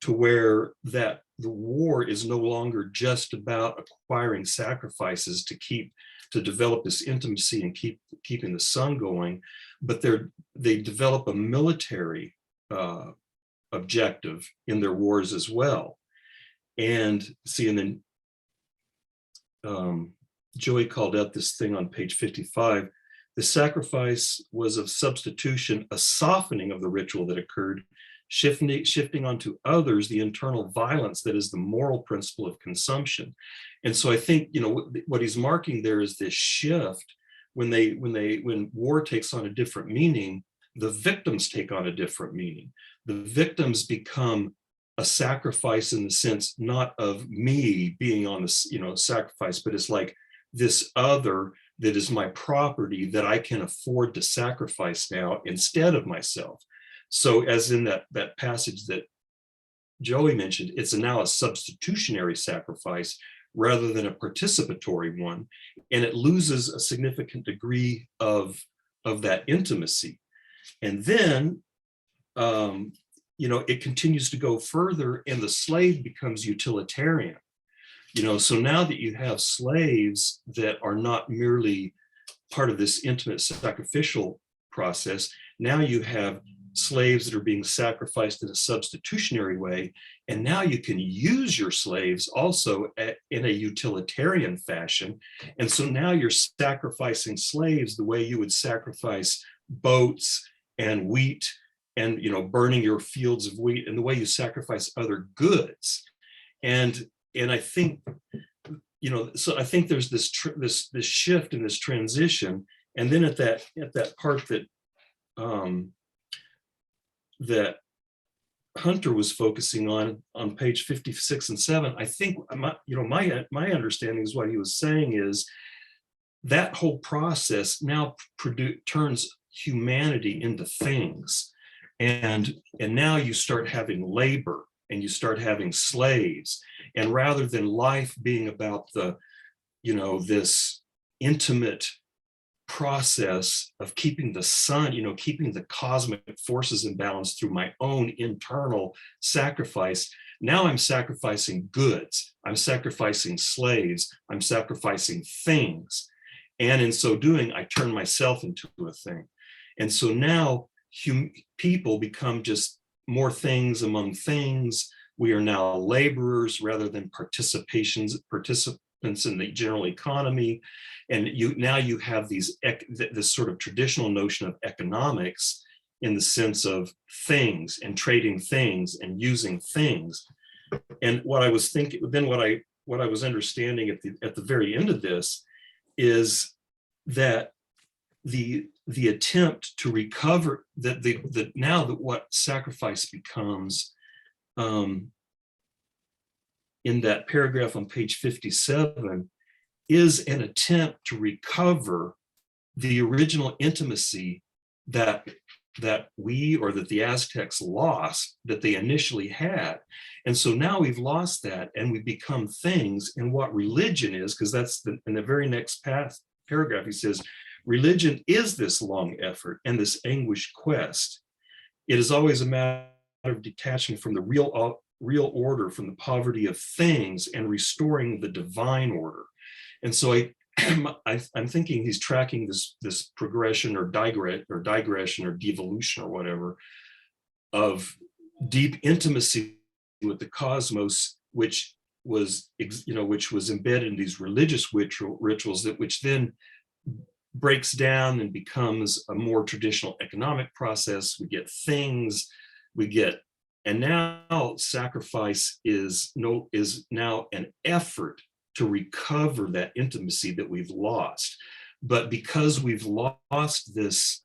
to where that the war is no longer just about acquiring sacrifices to develop this intimacy and keeping the sun going, but they develop a military objective in their wars as well. And see, and then Joey called out this thing on page 55. The sacrifice was of substitution, a softening of the ritual that occurred, shifting onto others the internal violence that is the moral principle of consumption. And so I think, what he's marking there is this shift when war takes on a different meaning, the victims take on a different meaning. The victims become a sacrifice in the sense not of me being on this, sacrifice, but it's like this other that is my property that I can afford to sacrifice now instead of myself. So as in that passage that Joey mentioned, it's now a substitutionary sacrifice rather than a participatory one, and it loses a significant degree of that intimacy. And then it continues to go further, and the slave becomes utilitarian. So now that you have slaves that are not merely part of this intimate sacrificial process, now you have slaves that are being sacrificed in a substitutionary way, and now you can use your slaves also in a utilitarian fashion. And so now you're sacrificing slaves the way you would sacrifice boats and wheat, and burning your fields of wheat, and the way you sacrifice other goods. And I think so I think there's this shift and this transition. And then at that part that that Hunter was focusing on page 56 and 7, I think my understanding is what he was saying is that whole process now turns humanity into things, and now you start having labor, and you start having slaves, and rather than life being about this intimate process of keeping the sun, keeping the cosmic forces in balance through my own internal sacrifice, now I'm sacrificing goods, I'm sacrificing slaves, I'm sacrificing things. And in so doing, I turn myself into a thing. And so now people become just more things among things. We are now laborers rather than participants in the general economy. And now you have this sort of traditional notion of economics in the sense of things and trading things and using things. And what I was thinking, then what I was understanding at the very end of this is that the attempt to recover that now that what sacrifice becomes in that paragraph on page 57 is an attempt to recover the original intimacy that we, or that the Aztecs lost, that they initially had. And so now we've lost that, and we become things. And what religion is, because that's in the very next paragraph, he says, religion is this long effort and this anguished quest. It is always a matter of detaching from the real order, from the poverty of things, and restoring the divine order. And so I'm thinking he's tracking this progression or digression or devolution or whatever of deep intimacy with the cosmos, which was embedded in these religious rituals which then breaks down and becomes a more traditional economic process. We get things, and now sacrifice is now an effort to recover that intimacy that we've lost. But because we've lost this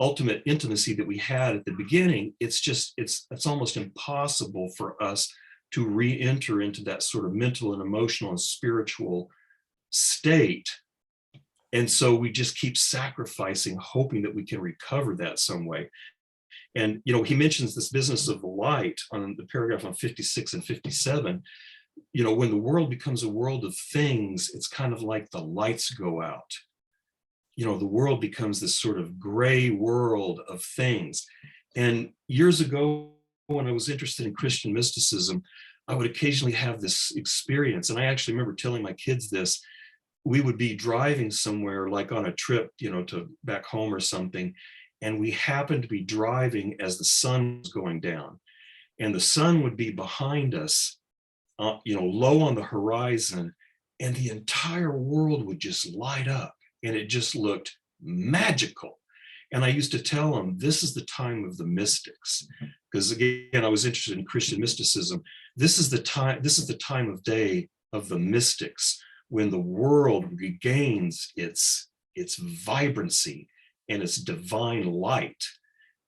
ultimate intimacy that we had at the beginning, it's almost impossible for us to re-enter into that sort of mental and emotional and spiritual state. And so we just keep sacrificing, hoping that we can recover that some way. And he mentions this business of the light on the paragraph on 56 and 57. When the world becomes a world of things, it's kind of like the lights go out. The world becomes this sort of gray world of things. And years ago, when I was interested in Christian mysticism, I would occasionally have this experience. And I actually remember telling my kids this. We would be driving somewhere, like on a trip, to back home or something. And we happened to be driving as the sun was going down. And the sun would be behind us, low on the horizon, and the entire world would just light up, and it just looked magical. And I used to tell them, this is the time of the mystics, because again, I was interested in Christian mysticism. This is the time of day of the mystics, when the world regains its vibrancy and its divine light.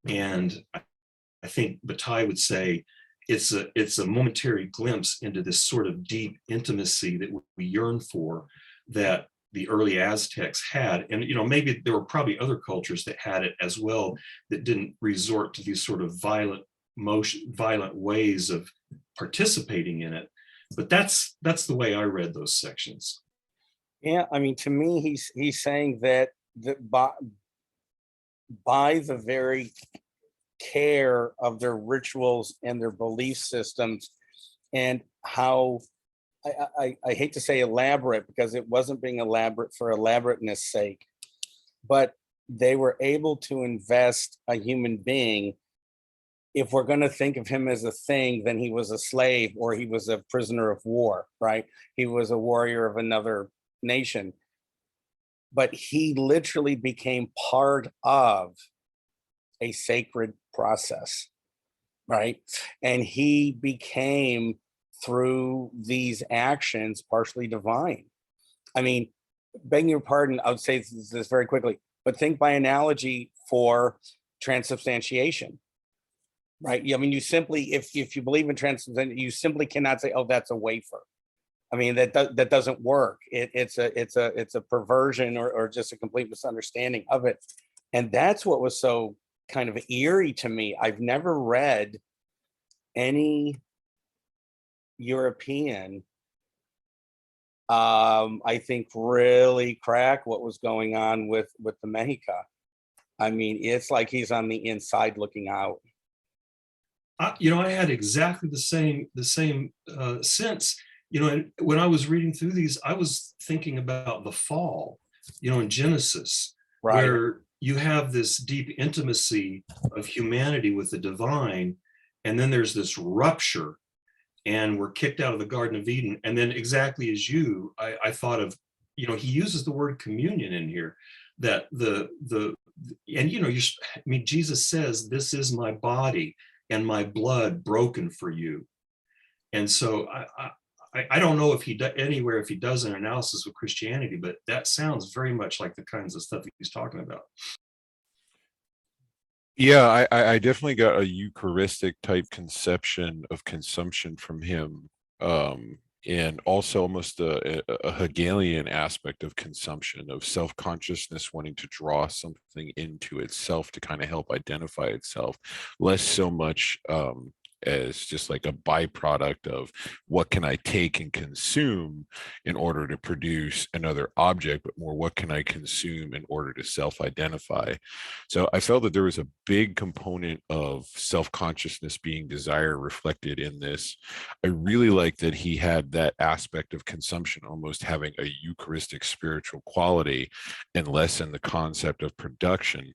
And I think Bataille would say it's a momentary glimpse into this sort of deep intimacy that we yearn for, that the early Aztecs had. And maybe there were probably other cultures that had it as well, that didn't resort to these sort of violent ways of participating in it. But that's the way I read those sections. Yeah, I mean, to me, he's saying that by the very care of their rituals and their belief systems, and how I hate to say elaborate, because it wasn't being elaborate for elaborateness sake, but they were able to invest a human being. If we're going to think of him as a thing, then he was a slave or he was a prisoner of war, right? He was a warrior of another nation. But he literally became part of a sacred process, right? And he became, through these actions, partially divine. I mean, begging your pardon, I would say this very quickly, but think by analogy for transubstantiation, right? I mean, you simply, if you believe in transubstantiation, you simply cannot say, oh, that's a wafer. I mean, that doesn't work. It's a perversion or just a complete misunderstanding of it. And that's what was so kind of eerie to me. I've never read any European, I think, really crack what was going on with the Mexica. I mean, it's like he's on the inside looking out. I had exactly the same sense. And when I was reading through these, I was thinking about the fall, in Genesis, Right. where you have this deep intimacy of humanity with the divine, and then there's this rupture, and we're kicked out of the Garden of Eden. And then, exactly as you, I thought of, he uses the word communion in here, that Jesus says, "This is my body and my blood broken for you." And so I don't know if anywhere if he does an analysis of Christianity, but that sounds very much like the kinds of stuff he's talking about. Yeah, I definitely got a Eucharistic type conception of consumption from him, and also almost a Hegelian aspect of consumption, of self-consciousness wanting to draw something into itself to kind of help identify itself, less so much as just like a byproduct of what can I take and consume in order to produce another object, but more what can I consume in order to self-identify. So I felt that there was a big component of self-consciousness being desire reflected in this. I really like that he had that aspect of consumption almost having a Eucharistic spiritual quality and less in the concept of production.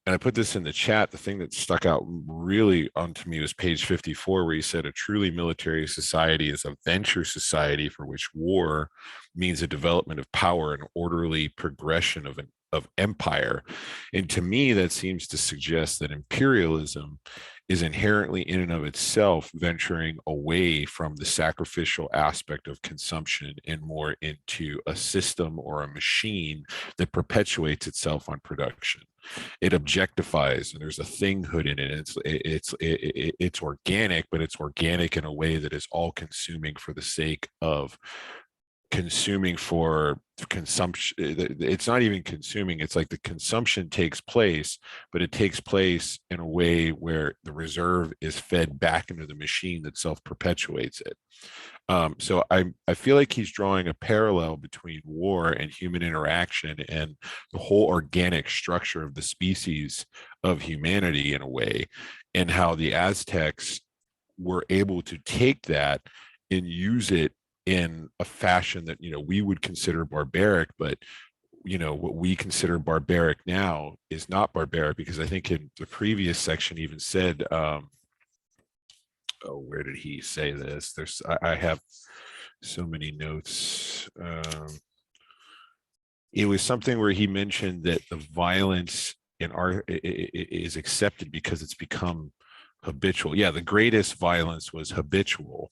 And I put this in the chat. The thing that stuck out really onto me was page 54, where he said a truly military society is a venture society for which war means a development of power and orderly progression of empire. And to me, that seems to suggest that imperialism is inherently in and of itself venturing away from the sacrificial aspect of consumption and more into a system or a machine that perpetuates itself on production. It objectifies, and there's a thinghood in it. It's organic, but it's organic in a way that is all consuming for the sake of consuming for consumption. It's not even consuming. It's like the consumption takes place, but it takes place in a way where the reserve is fed back into the machine that self-perpetuates it. So I feel like he's drawing a parallel between war and human interaction and the whole organic structure of the species of humanity in a way, and how the Aztecs were able to take that and use it in a fashion that we would consider barbaric, but what we consider barbaric now is not barbaric, because I think in the previous section even said, where did he say this? I have so many notes. It was something where he mentioned that the violence in art is accepted because it's become habitual. Yeah, the greatest violence was habitual.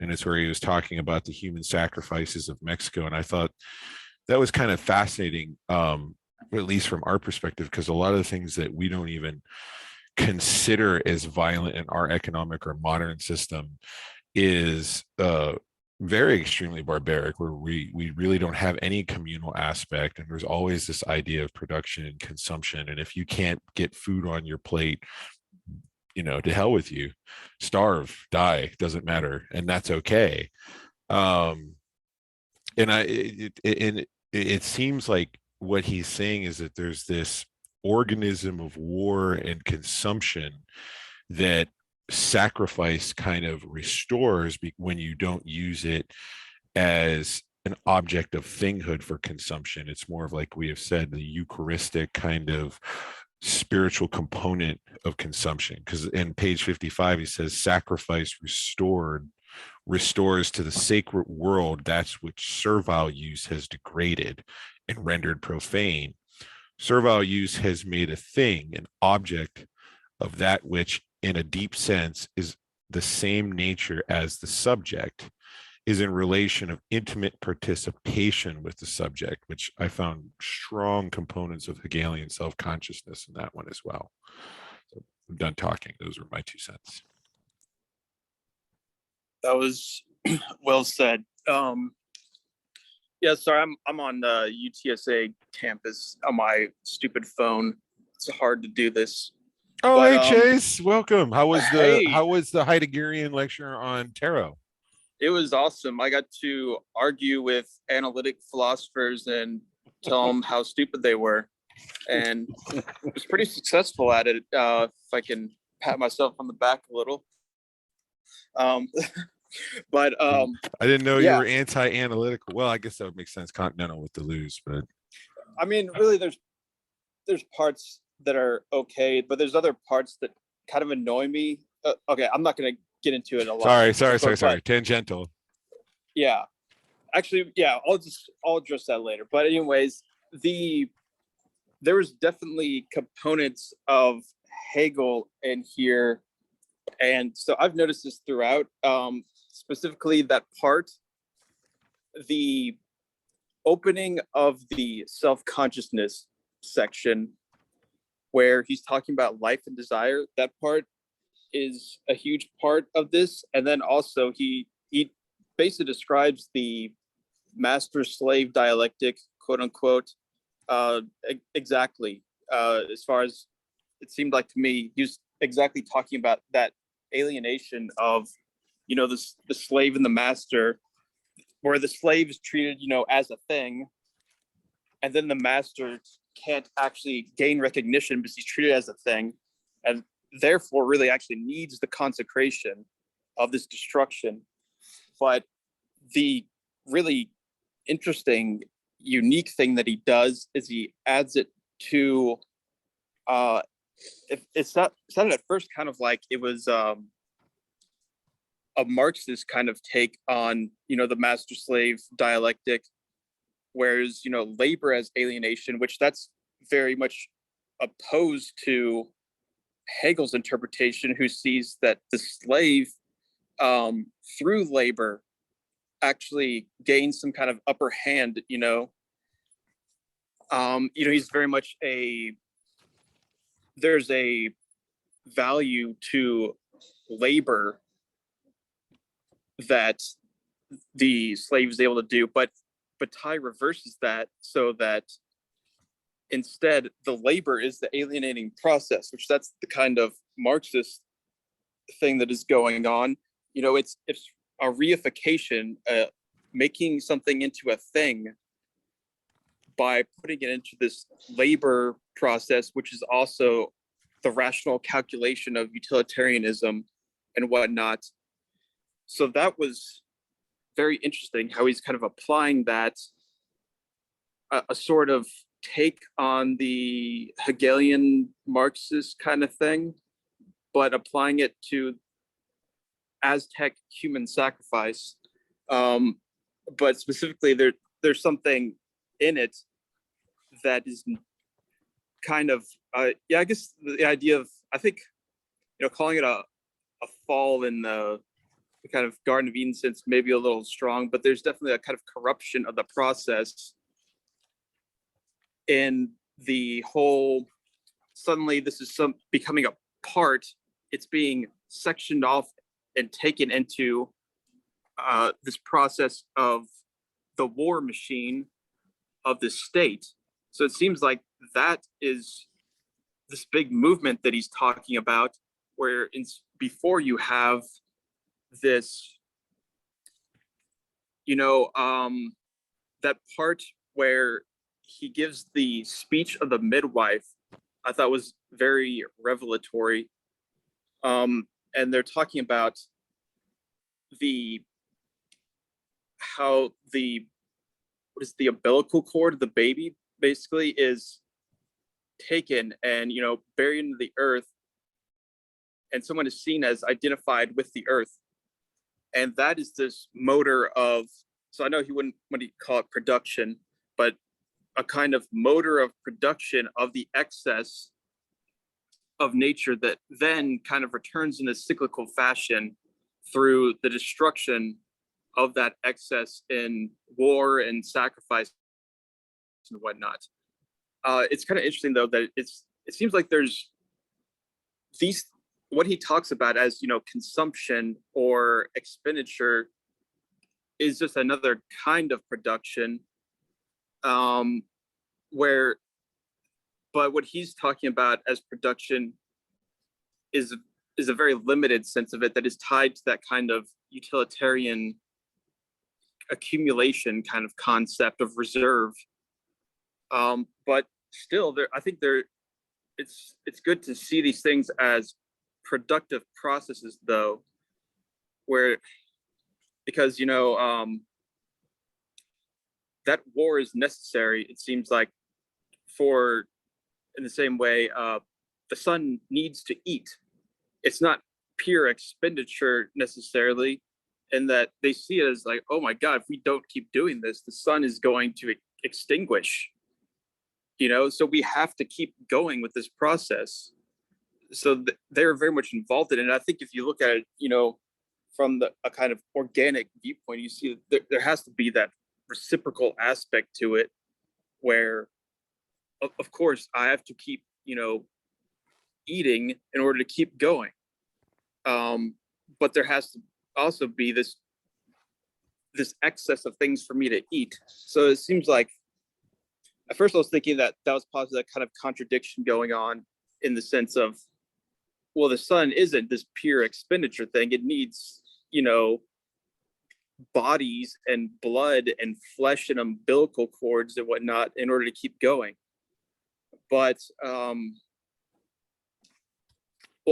And it's where he was talking about the human sacrifices of Mexico. And I thought that was kind of fascinating, at least from our perspective, because a lot of the things that we don't even consider as violent in our economic or modern system is very extremely barbaric, where we really don't have any communal aspect, and there's always this idea of production and consumption. And if you can't get food on your plate to hell with you, starve, die, doesn't matter, and that's okay. And it seems like what he's saying is that there's this organism of war and consumption that sacrifice kind of restores when you don't use it as an object of thinghood for consumption. It's more of, like we have said, the Eucharistic kind of spiritual component of consumption. Because in page 55, he says, sacrifice restores to the sacred world that which servile use has degraded and rendered profane. Servile use has made a thing, an object of that which in a deep sense is the same nature as the subject, is in relation of intimate participation with the subject, which I found strong components of Hegelian self-consciousness in that one as well. So I'm done talking. Those were my 2 cents. That was well said. Yeah, sorry, I'm on the UTSA campus on my stupid phone. It's hard to do this. Oh, But, hey Chase, welcome. How was hey. the Heideggerian lecture on tarot? It was awesome. I got to argue with analytic philosophers and tell them how stupid they were, and was pretty successful at it. If I can pat myself on the back a little. But I didn't know yeah. you were anti-analytical. Well, I guess that would make sense. Continental with Deleuze, but I mean, really, there's parts that are okay, but there's other parts that kind of annoy me. Okay, I'm not gonna get into it a lot. Sorry. Tangential. Yeah, actually, yeah, I'll address that later. But anyways, there was definitely components of Hegel in here, and so I've noticed this throughout. Specifically, that part, the opening of the self-consciousness section, where he's talking about life and desire. That part is a huge part of this, and then also he basically describes the master-slave dialectic, quote unquote, exactly. As far as it seemed like to me, he was exactly talking about that alienation of, the slave and the master, where the slave is treated, as a thing, and then the master can't actually gain recognition because he's treated as a thing, and therefore really actually needs the consecration of this destruction. But the really interesting, unique thing that he does is he adds it to, it sounded at first kind of like it was a Marxist kind of take on, the master-slave dialectic, whereas, labor as alienation, which that's very much opposed to Hegel's interpretation, who sees that the slave, through labor, actually gains some kind of upper hand. He's very much there's a value to labor that the slave is able to do, but Bataille reverses that, so that instead the labor is the alienating process, which that's the kind of Marxist thing that is going on. It's a reification, making something into a thing by putting it into this labor process, which is also the rational calculation of utilitarianism and whatnot. So that was very interesting, how he's kind of applying that, a sort of take on the Hegelian Marxist kind of thing, but applying it to Aztec human sacrifice. But specifically, there's something in it that is kind of, I guess the idea of, I think, calling it a fall in the kind of Garden of Eden sense, maybe a little strong, but there's definitely a kind of corruption of the process in the whole. Suddenly this is becoming a part, it's being sectioned off and taken into this process of the war machine of the state. So it seems like that is this big movement that he's talking about, where before you have this, that part where he gives the speech of the midwife, I thought was very revelatory. And they're talking about how the umbilical cord of the baby basically is taken and buried into the earth, and someone is seen as identified with the earth, and that is this motor of, so I know he wouldn't call it production, but a kind of motor of production of the excess of nature that then kind of returns in a cyclical fashion through the destruction of that excess in war and sacrifice and whatnot. It's kind of interesting though that it seems like there's what he talks about as consumption or expenditure is just another kind of production, but what he's talking about as production is a very limited sense of it that is tied to that kind of utilitarian accumulation kind of concept of reserve. But still, I think it's good to see these things as productive processes, though, because that war is necessary. It seems like in the same way, the sun needs to eat. It's not pure expenditure necessarily, in that they see it as like, oh my God, if we don't keep doing this, the sun is going to extinguish. So we have to keep going with this process. So they're very much involved in it. And I think if you look at it, from a kind of organic viewpoint, you see there has to be that reciprocal aspect to it, where, of course, I have to keep, eating in order to keep going. But there has to also be this excess of things for me to eat. So it seems like, at first I was thinking that was possibly that kind of contradiction going on, in the sense of, well, the sun isn't this pure expenditure thing. It needs, bodies and blood and flesh and umbilical cords and whatnot in order to keep going. But, well,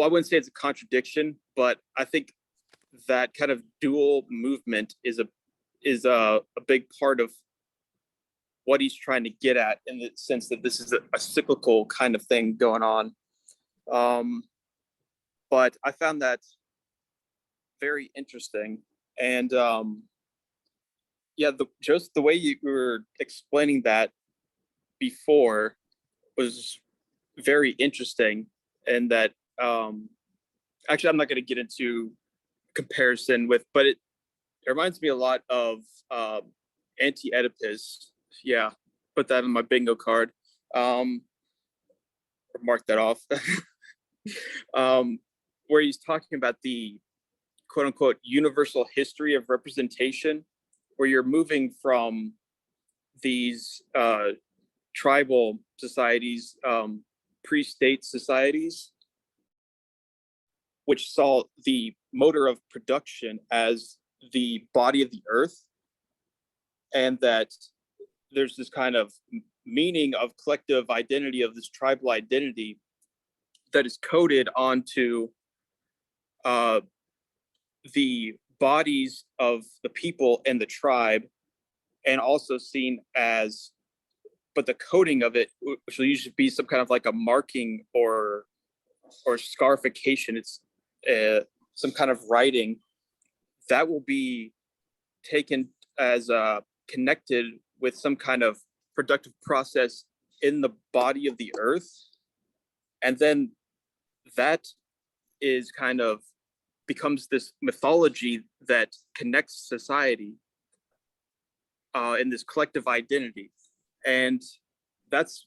I wouldn't say it's a contradiction, but I think that kind of dual movement is a big part of what he's trying to get at, in the sense that this is a cyclical kind of thing going on. But I found that very interesting. And just the way you were explaining that before was very interesting. And that actually, I'm not going to get into comparison with, but it reminds me a lot of Anti-Oedipus. Yeah, put that on my bingo card. Or mark that off. Where he's talking about the quote unquote universal history of representation, where you're moving from these tribal societies, pre-state societies, which saw the motor of production as the body of the earth, and that there's this kind of meaning of collective identity, of this tribal identity, that is coded onto the bodies of the people and the tribe, and also seen as, but the coding of it, which will usually be some kind of like a marking or scarification, it's some kind of writing that will be taken as connected with some kind of productive process in the body of the earth. And then that is kind of becomes this mythology that connects society in this collective identity. And that's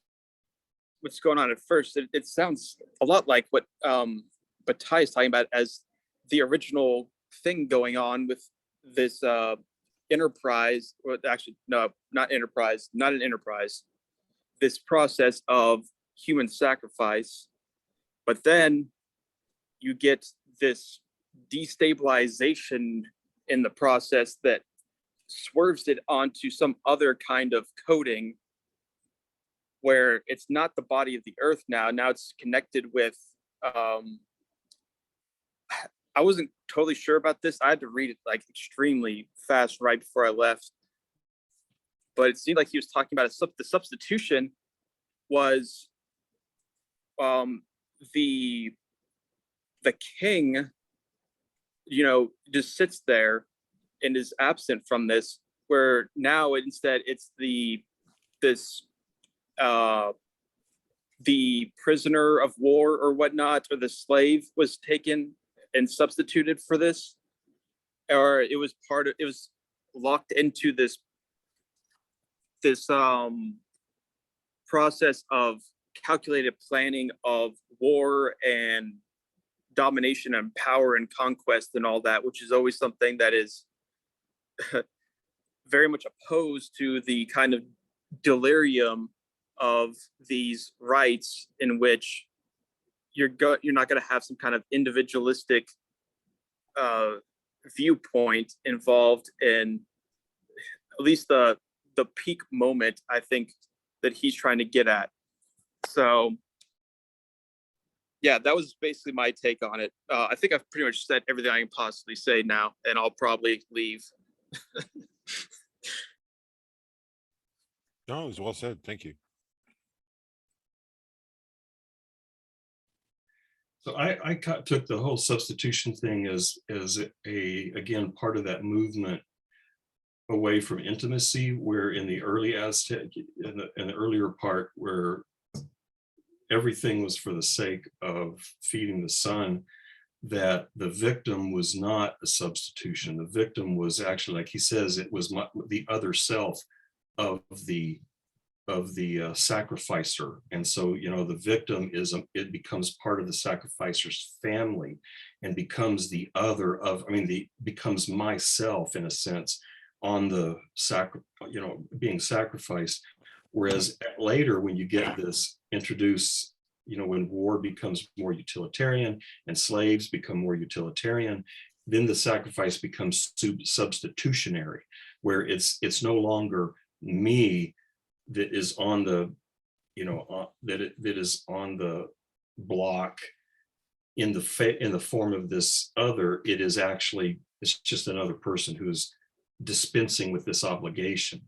what's going on at first. It sounds a lot like what Bataille is talking about as the original thing going on with this enterprise, or actually, no, not enterprise, not an enterprise, this process of human sacrifice. But then you get this destabilization in the process that swerves it onto some other kind of coding where it's not the body of the earth now it's connected with I wasn't totally sure about this. I had to read it like extremely fast right before I left, but it seemed like he was talking about the substitution was the king, you know, just sits there and is absent from this, where now instead it's the prisoner of war or whatnot, or the slave was taken and substituted for this, or it was locked into this process of calculated planning of war and domination and power and conquest and all that, which is always something that is very much opposed to the kind of delirium of these rights in which you're not going to have some kind of individualistic viewpoint involved in at least the peak moment, I think, that he's trying to get at. So yeah, that was basically my take on it. I think I've pretty much said everything I can possibly say now, and I'll probably leave. No, it was well said. Thank you. So I took the whole substitution thing as again, part of that movement away from intimacy, where in the early Aztec, in the earlier part, where everything was for the sake of feeding the sun, that the victim was not a substitution. The victim was actually, like he says, it was the other self of the sacrificer. And so, you know, the victim it becomes part of the sacrificer's family and becomes the other of, becomes myself in a sense on the being sacrificed. Whereas later, when you get this introduced, you know, when war becomes more utilitarian and slaves become more utilitarian, then the sacrifice becomes substitutionary, where it's no longer me that is on the, you know, that is on the block in the form of this other. It is actually, it's just another person who's dispensing with this obligation.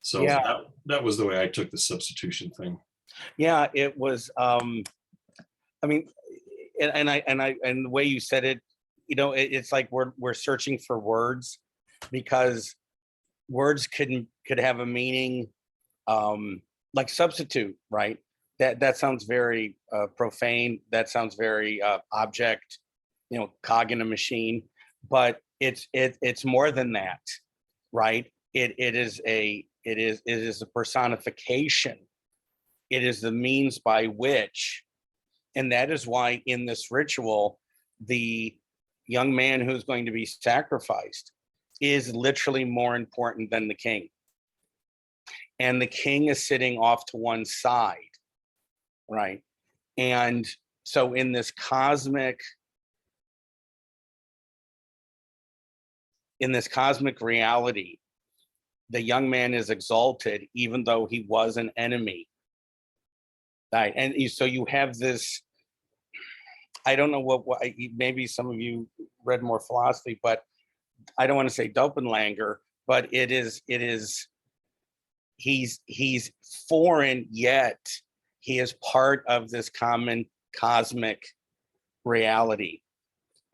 So Yeah. that was the way I took the substitution thing. Yeah, it was. I mean, and the way you said it, you know, it's like we're searching for words, because words could have a meaning, like substitute, right? That sounds very profane. That sounds very object, you know, cog in a machine. But it's more than that, right? It is a personification. It is the means by which, and that is why in this ritual, the young man who's going to be sacrificed is literally more important than the king. And the king is sitting off to one side, right? And so in this cosmic reality, the young man is exalted even though he was an enemy. Right. And so you have this, I don't know what maybe some of you read more philosophy, but I don't want to say Dopenlanger, but he's foreign, yet he is part of this common cosmic reality.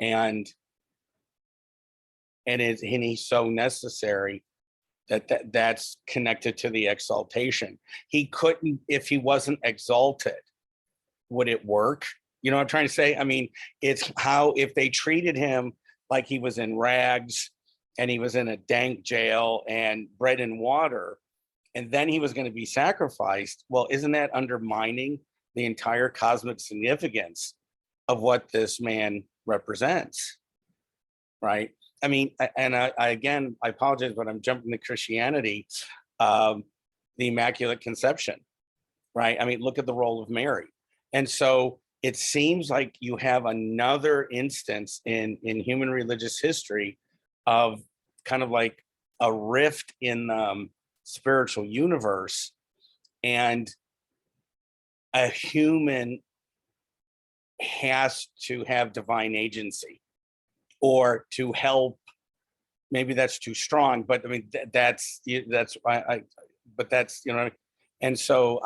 And he's so necessary that's connected to the exaltation. He couldn't, if he wasn't exalted, would it work? You know what I'm trying to say? I mean, it's how, if they treated him like he was in rags and he was in a dank jail and bread and water, and then he was going to be sacrificed, well, isn't that undermining the entire cosmic significance of what this man represents, right? I mean, and I again, I apologize, but I'm jumping to Christianity, the Immaculate Conception, right? I mean, look at the role of Mary. And so it seems like you have another instance in human religious history of kind of like a rift in the spiritual universe, and a human has to have divine agency or to help. Maybe that's too strong, but I mean that's but that's, you know. And so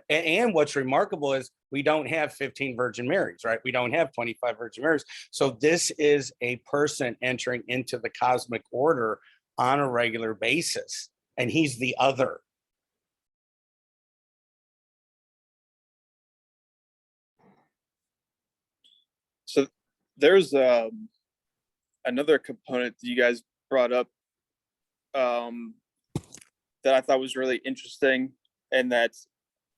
and what's remarkable is we don't have 15 Virgin Marys, right? We don't have 25 Virgin Marys. So this is a person entering into the cosmic order on a regular basis, and he's the other. So there's another component that you guys brought up that I thought was really interesting, and that's,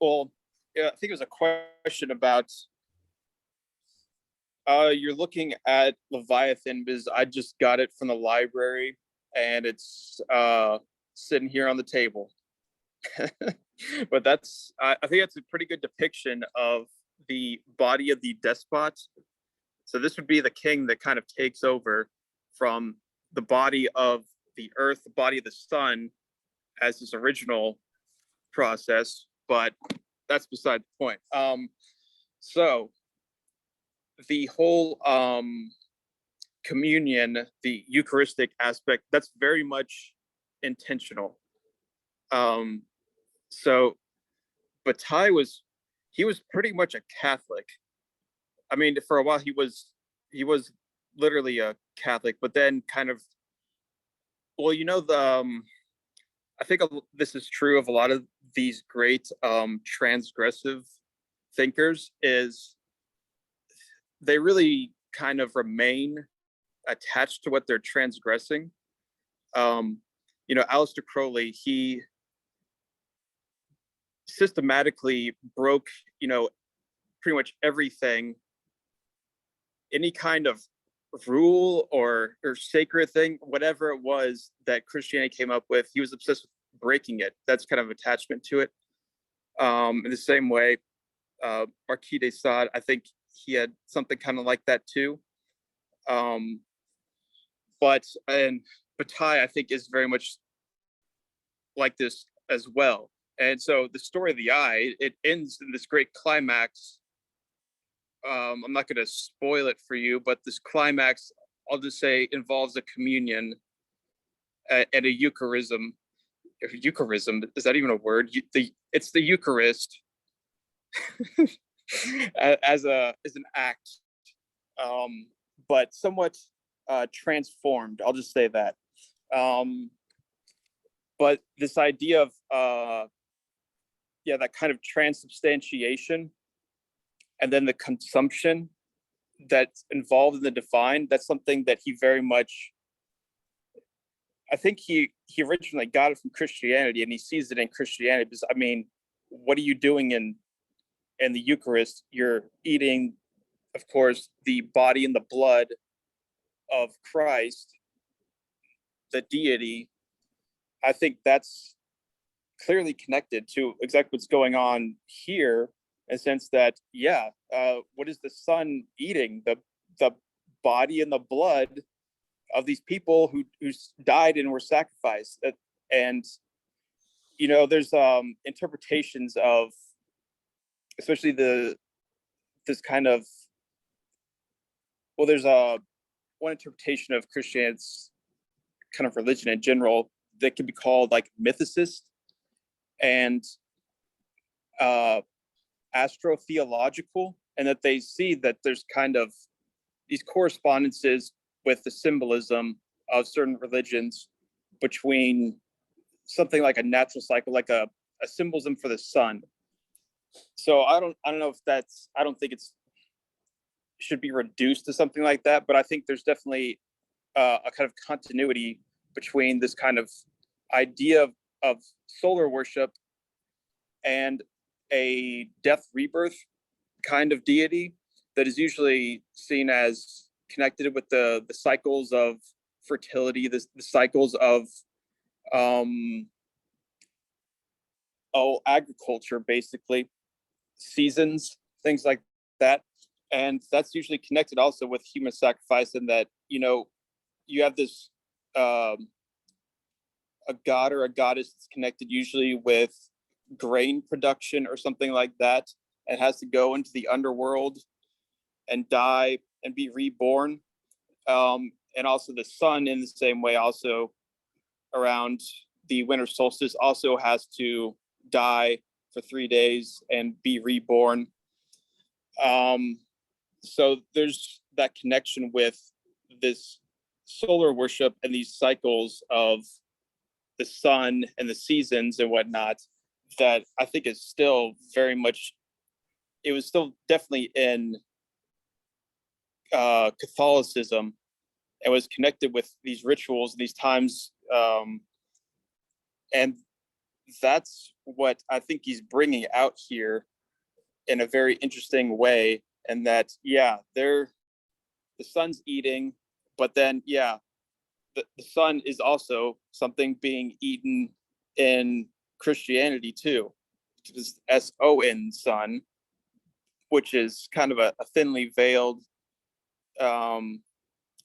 well, yeah, I think it was a question about you're looking at Leviathan, because I just got it from the library and it's sitting here on the table. But that's I think that's a pretty good depiction of the body of the despot. So this would be the king that kind of takes over from the body of the earth, the body of the sun, as his original process, but that's beside the point. So the whole communion, the Eucharistic aspect, that's very much intentional. So Bataille was pretty much a Catholic. I mean, for a while he was literally a Catholic, but then kind of, well, you know, I think this is true of a lot of these great transgressive thinkers, is they really kind of remain attached to what they're transgressing. You know, Aleister Crowley, he systematically broke, you know, pretty much everything, any kind of rule or sacred thing, whatever it was that Christianity came up with, he was obsessed with breaking it. That's kind of attachment to it. In the same way, Marquis de Sade, I think he had something kind of like that too. But Bataille, I think, is very much like this as well. And so the story of the eye, it ends in this great climax. I'm not going to spoil it for you, but this climax, I'll just say, involves a communion and a Eucharism. Eucharism, is that even a word? It's the Eucharist as an act, but somewhat transformed. I'll just say that. But this idea of that kind of transubstantiation, and then the consumption that's involved in the divine, that's something that he very much, I think he originally got it from Christianity, and he sees it in Christianity, because, I mean, what are you doing in the Eucharist? You're eating, of course, the body and the blood of Christ, the deity. I think that's clearly connected to exactly what's going on here, in the sense that, what is the Son eating? The body and the blood of these people who died and were sacrificed. And, you know, there's interpretations of, especially this kind of, well, there's one interpretation of Christianity's kind of religion in general that can be called like mythicist and astrotheological, and that they see that there's kind of these correspondences with the symbolism of certain religions between something like a natural cycle, like a symbolism for the sun. So I don't know if that's, I don't think it's should be reduced to something like that, but I think there's definitely a kind of continuity between this kind of idea of solar worship and a death rebirth kind of deity that is usually seen as connected with the cycles of fertility, the cycles of agriculture, basically, seasons, things like that. and that's usually connected also with human sacrifice, in that, you know, you have this a god or a goddess that's connected usually with grain production or something like that, and has to go into the underworld and die and be reborn. And also the sun, in the same way, also around the winter solstice, also has to die for 3 days and be reborn. So there's that connection with this solar worship and these cycles of the sun and the seasons and whatnot, that I think is still very much, it was still definitely in Catholicism, and was connected with these rituals, these times. And that's what I think he's bringing out here in a very interesting way. And that, yeah, the sun's eating, but then, yeah, the sun is also something being eaten in Christianity too. It's S-O-N, sun, which is kind of a thinly veiled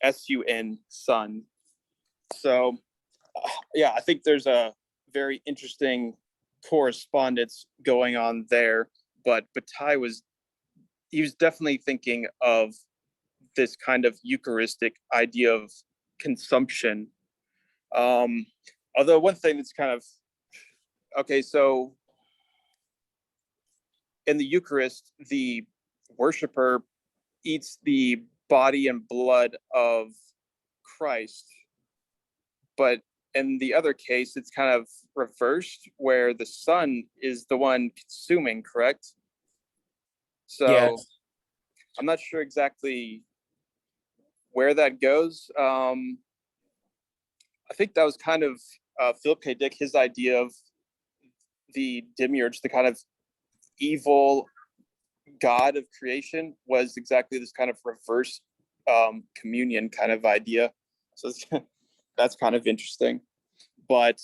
S-U-N, sun. So, yeah, I think there's a very interesting correspondence going on there. But Bataille was definitely thinking of this kind of Eucharistic idea of consumption. Although one thing that's kind of, okay, so in the Eucharist, the worshiper eats the body and blood of Christ, but in the other case, it's kind of reversed, where the Son is the one consuming, correct? So Yes. I'm not sure exactly where that goes. I think that was kind of Philip K. Dick, his idea of the demiurge, the kind of evil god of creation, was exactly this kind of reverse communion kind of idea. So that's kind of interesting. But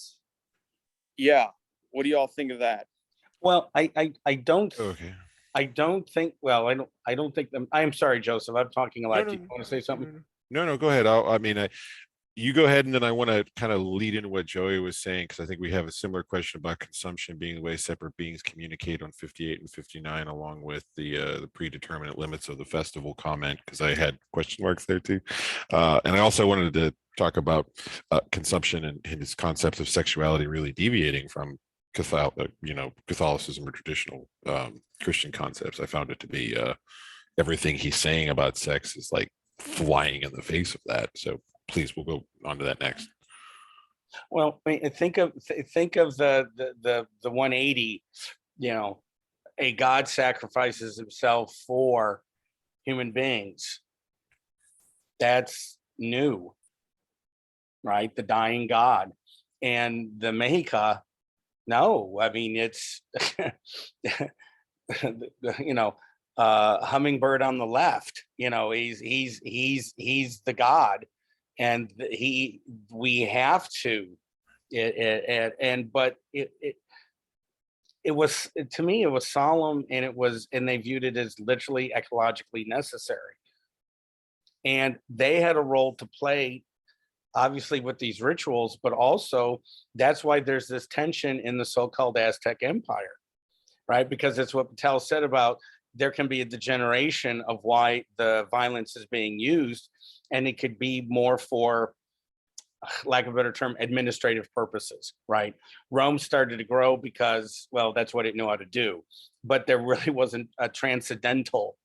yeah, what do you all think of that? Well, I don't Okay. I don't think, well, I don't think them. I'm sorry, Joseph, I'm talking a lot. No, Do you want to say something? No, go ahead. You go ahead, and then I want to kind of lead into what Joey was saying, because I think we have a similar question about consumption being the way separate beings communicate on 58 and 59, along with the predeterminate limits of the festival comment, because I had question marks there too. And I also wanted to talk about consumption and his concepts of sexuality really deviating from Catholicism or traditional Christian concepts. I found it to be everything he's saying about sex is like flying in the face of that. So please, we'll go on to that next. Well, I mean, think of the 180. You know, a god sacrifices himself for human beings. That's new, right? The dying god. And the Mexica, no, I mean, it's you know, hummingbird on the left. You know, he's the god, and we have to. But it was, to me, it was solemn, and they viewed it as literally ecologically necessary. And they had a role to play, obviously, with these rituals, but also that's why there's this tension in the so-called Aztec Empire, right? Because it's what Bataille said about there can be a degeneration of why the violence is being used, and it could be more for, lack of a better term, administrative purposes, right? Rome started to grow because, well, that's what it knew how to do, but there really wasn't a transcendental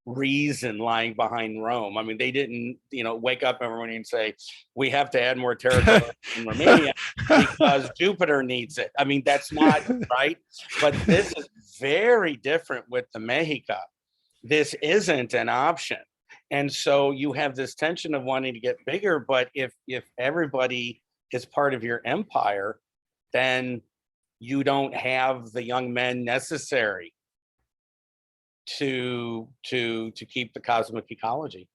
reason lying behind Rome. I mean, they didn't, wake up every morning and say, we have to add more territory in Romania because Jupiter needs it. I mean, that's not right. But this is very different with the Mexica. This isn't an option. And so you have this tension of wanting to get bigger, but if everybody is part of your empire, then you don't have the young men necessary to keep the cosmic ecology.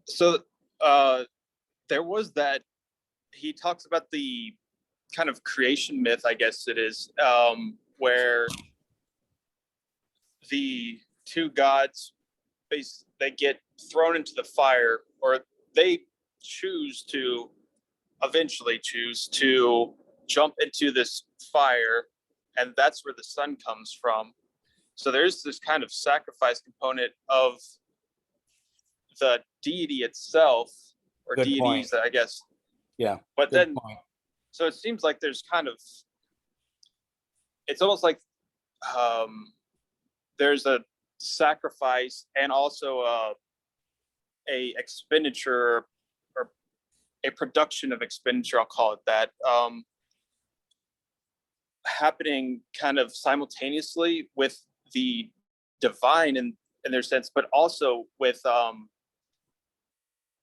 So there was that, he talks about the kind of creation myth, I guess it is, where the two gods, they get thrown into the fire, or they eventually choose to jump into this fire, and that's where the sun comes from. So there's this kind of sacrifice component of the deity itself, or Good deities, point. I guess. Yeah. But Good then, point. so it seems like there's kind of, it's almost like there's a sacrifice and also a expenditure, or a production of expenditure, I'll call it that, happening kind of simultaneously with the divine in their sense, but also with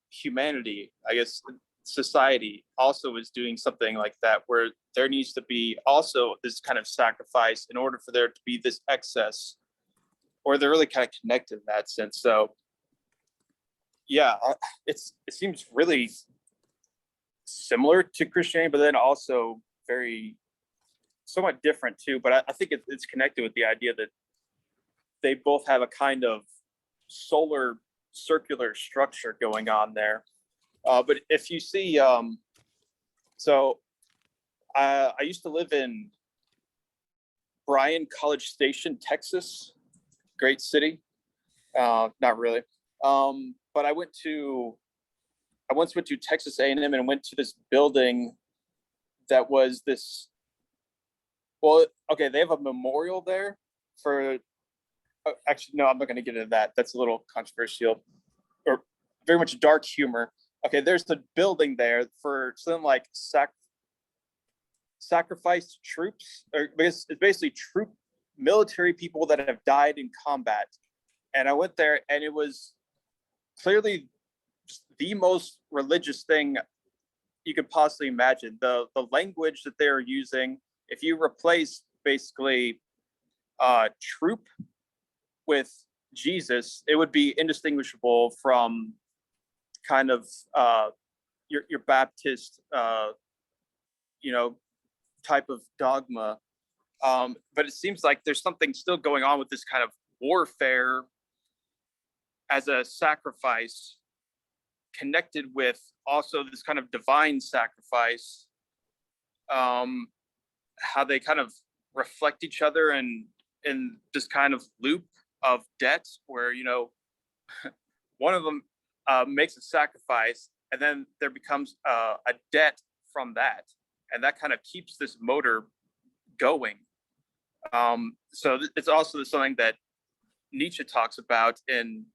humanity. I guess society also is doing something like that, where there needs to be also this kind of sacrifice in order for there to be this excess, or they're really kind of connected in that sense. So yeah, it seems really similar to Christianity, but then also very somewhat different too. But I think it's connected with the idea that they both have a kind of solar circular structure going on there. But if you see, so I used to live in Bryan, College Station, Texas, great city. Not really. But I once went to Texas A&M and went to this building that was this, well, okay, they have a memorial there for, actually, no, I'm not going to get into that. That's a little controversial, or very much dark humor. Okay, there's the building there for something like sacrificed troops, or because it's basically military people that have died in combat. And I went there, and it was clearly the most religious thing you could possibly imagine. The language that they're using, if you replace basically troop with Jesus, it would be indistinguishable from kind of your Baptist, type of dogma. But it seems like there's something still going on with this kind of warfare as a sacrifice, connected with also this kind of divine sacrifice, how they kind of reflect each other in this kind of loop of debt, where one of them makes a sacrifice, and then there becomes a debt from that, and that kind of keeps this motor going. So it's also something that Nietzsche talks about in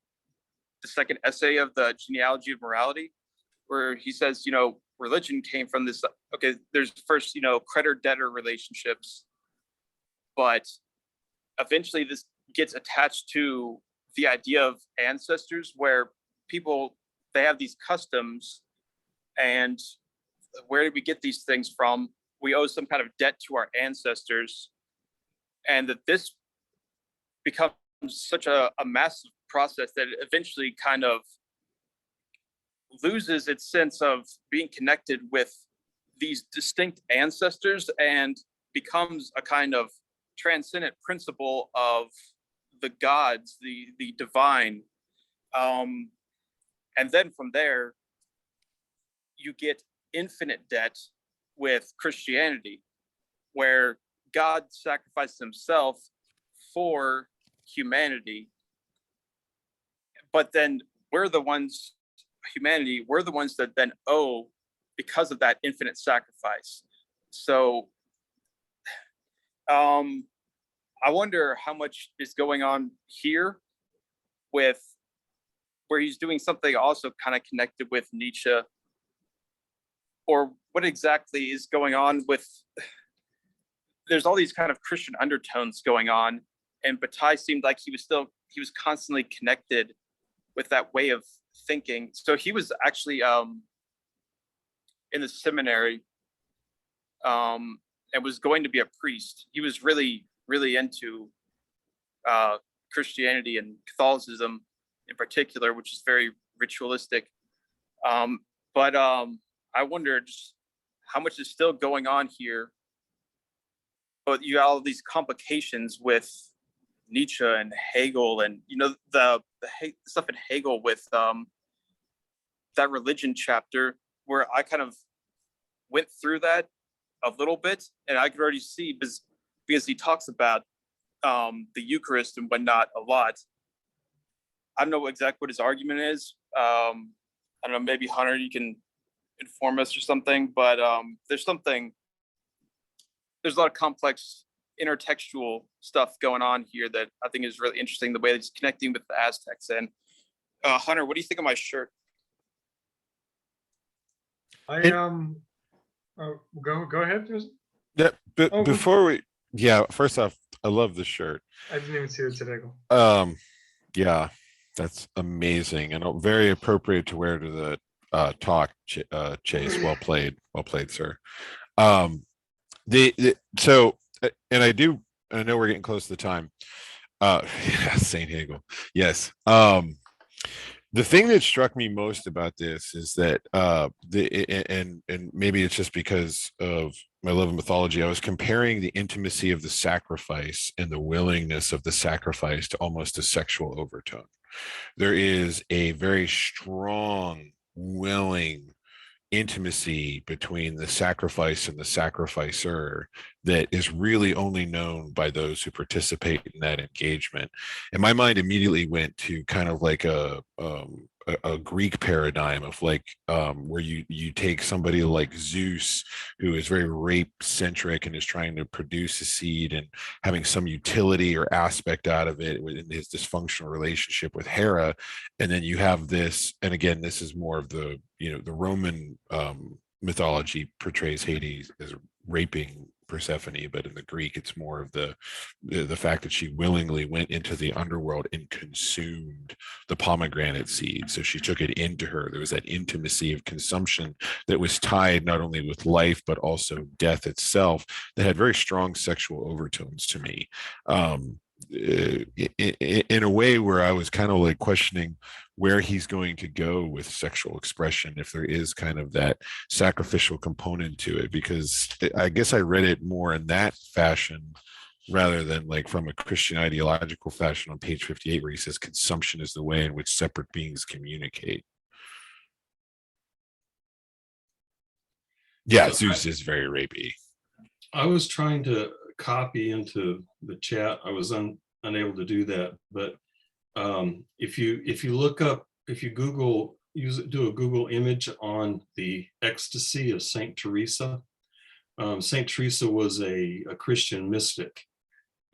the second essay of the Genealogy of Morality, where he says, religion came from this, okay, there's first, creditor-debtor relationships, but eventually this gets attached to the idea of ancestors, where people, they have these customs, and where did we get these things from? We owe some kind of debt to our ancestors, and that this becomes such a massive process that it eventually kind of loses its sense of being connected with these distinct ancestors, and becomes a kind of transcendent principle of the gods, the divine. And then from there, you get infinite debt with Christianity, where God sacrificed himself for humanity. But then we're the ones that then owe because of that infinite sacrifice. So I wonder how much is going on here with where he's doing something also kind of connected with Nietzsche, or what exactly is going on with, there's all these kind of Christian undertones going on, and Bataille seemed like he was constantly connected with that way of thinking. So he was actually in the seminary, and was going to be a priest. He was really, really into Christianity and Catholicism in particular, which is very ritualistic. But I wondered how much is still going on here. But you have all these complications with Nietzsche and Hegel, and the stuff in Hegel with that religion chapter, where I kind of went through that a little bit, and I could already see because he talks about the Eucharist and whatnot a lot. I don't know exactly what his argument is. I don't know, maybe Hunter, you can inform us or something, but there's a lot of complex intertextual stuff going on here that I think is really interesting, the way it's connecting with the Aztecs. And Hunter, what do you think of my shirt? Go ahead. Yeah, but Oh, before we, yeah, first off, I love the shirt. I didn't even see it today. Yeah, that's amazing and very appropriate to wear to the talk. Chase, well played, sir. So, and I know we're getting close to the time. Yeah, Saint Hegel, yes. The thing that struck me most about this is that and maybe it's just because of my love of mythology, I was comparing the intimacy of the sacrifice and the willingness of the sacrifice to almost a sexual overtone. There is a very strong, willing intimacy between the sacrifice and the sacrificer that is really only known by those who participate in that engagement. And my mind immediately went to kind of like a Greek paradigm of like where you take somebody like Zeus, who is very rape centric and is trying to produce a seed and having some utility or aspect out of it in his dysfunctional relationship with Hera. And then you have this, and again, this is more of the the Roman mythology portrays Hades as raping Persephone, but in the Greek, it's more of the fact that she willingly went into the underworld and consumed the pomegranate seed. So she took it into her. There was that intimacy of consumption that was tied not only with life, but also death itself, that had very strong sexual overtones to me. In a way where I was kind of like questioning where he's going to go with sexual expression, if there is kind of that sacrificial component to it, because I guess I read it more in that fashion rather than like from a Christian ideological fashion on page 58, where he says consumption is the way in which separate beings communicate. Yeah, so Zeus is very rapey. I was trying to copy into the chat. I was unable to do that, but if you look up, if you Google, do a Google image on the Ecstasy of Saint Teresa. Saint Teresa was a Christian mystic,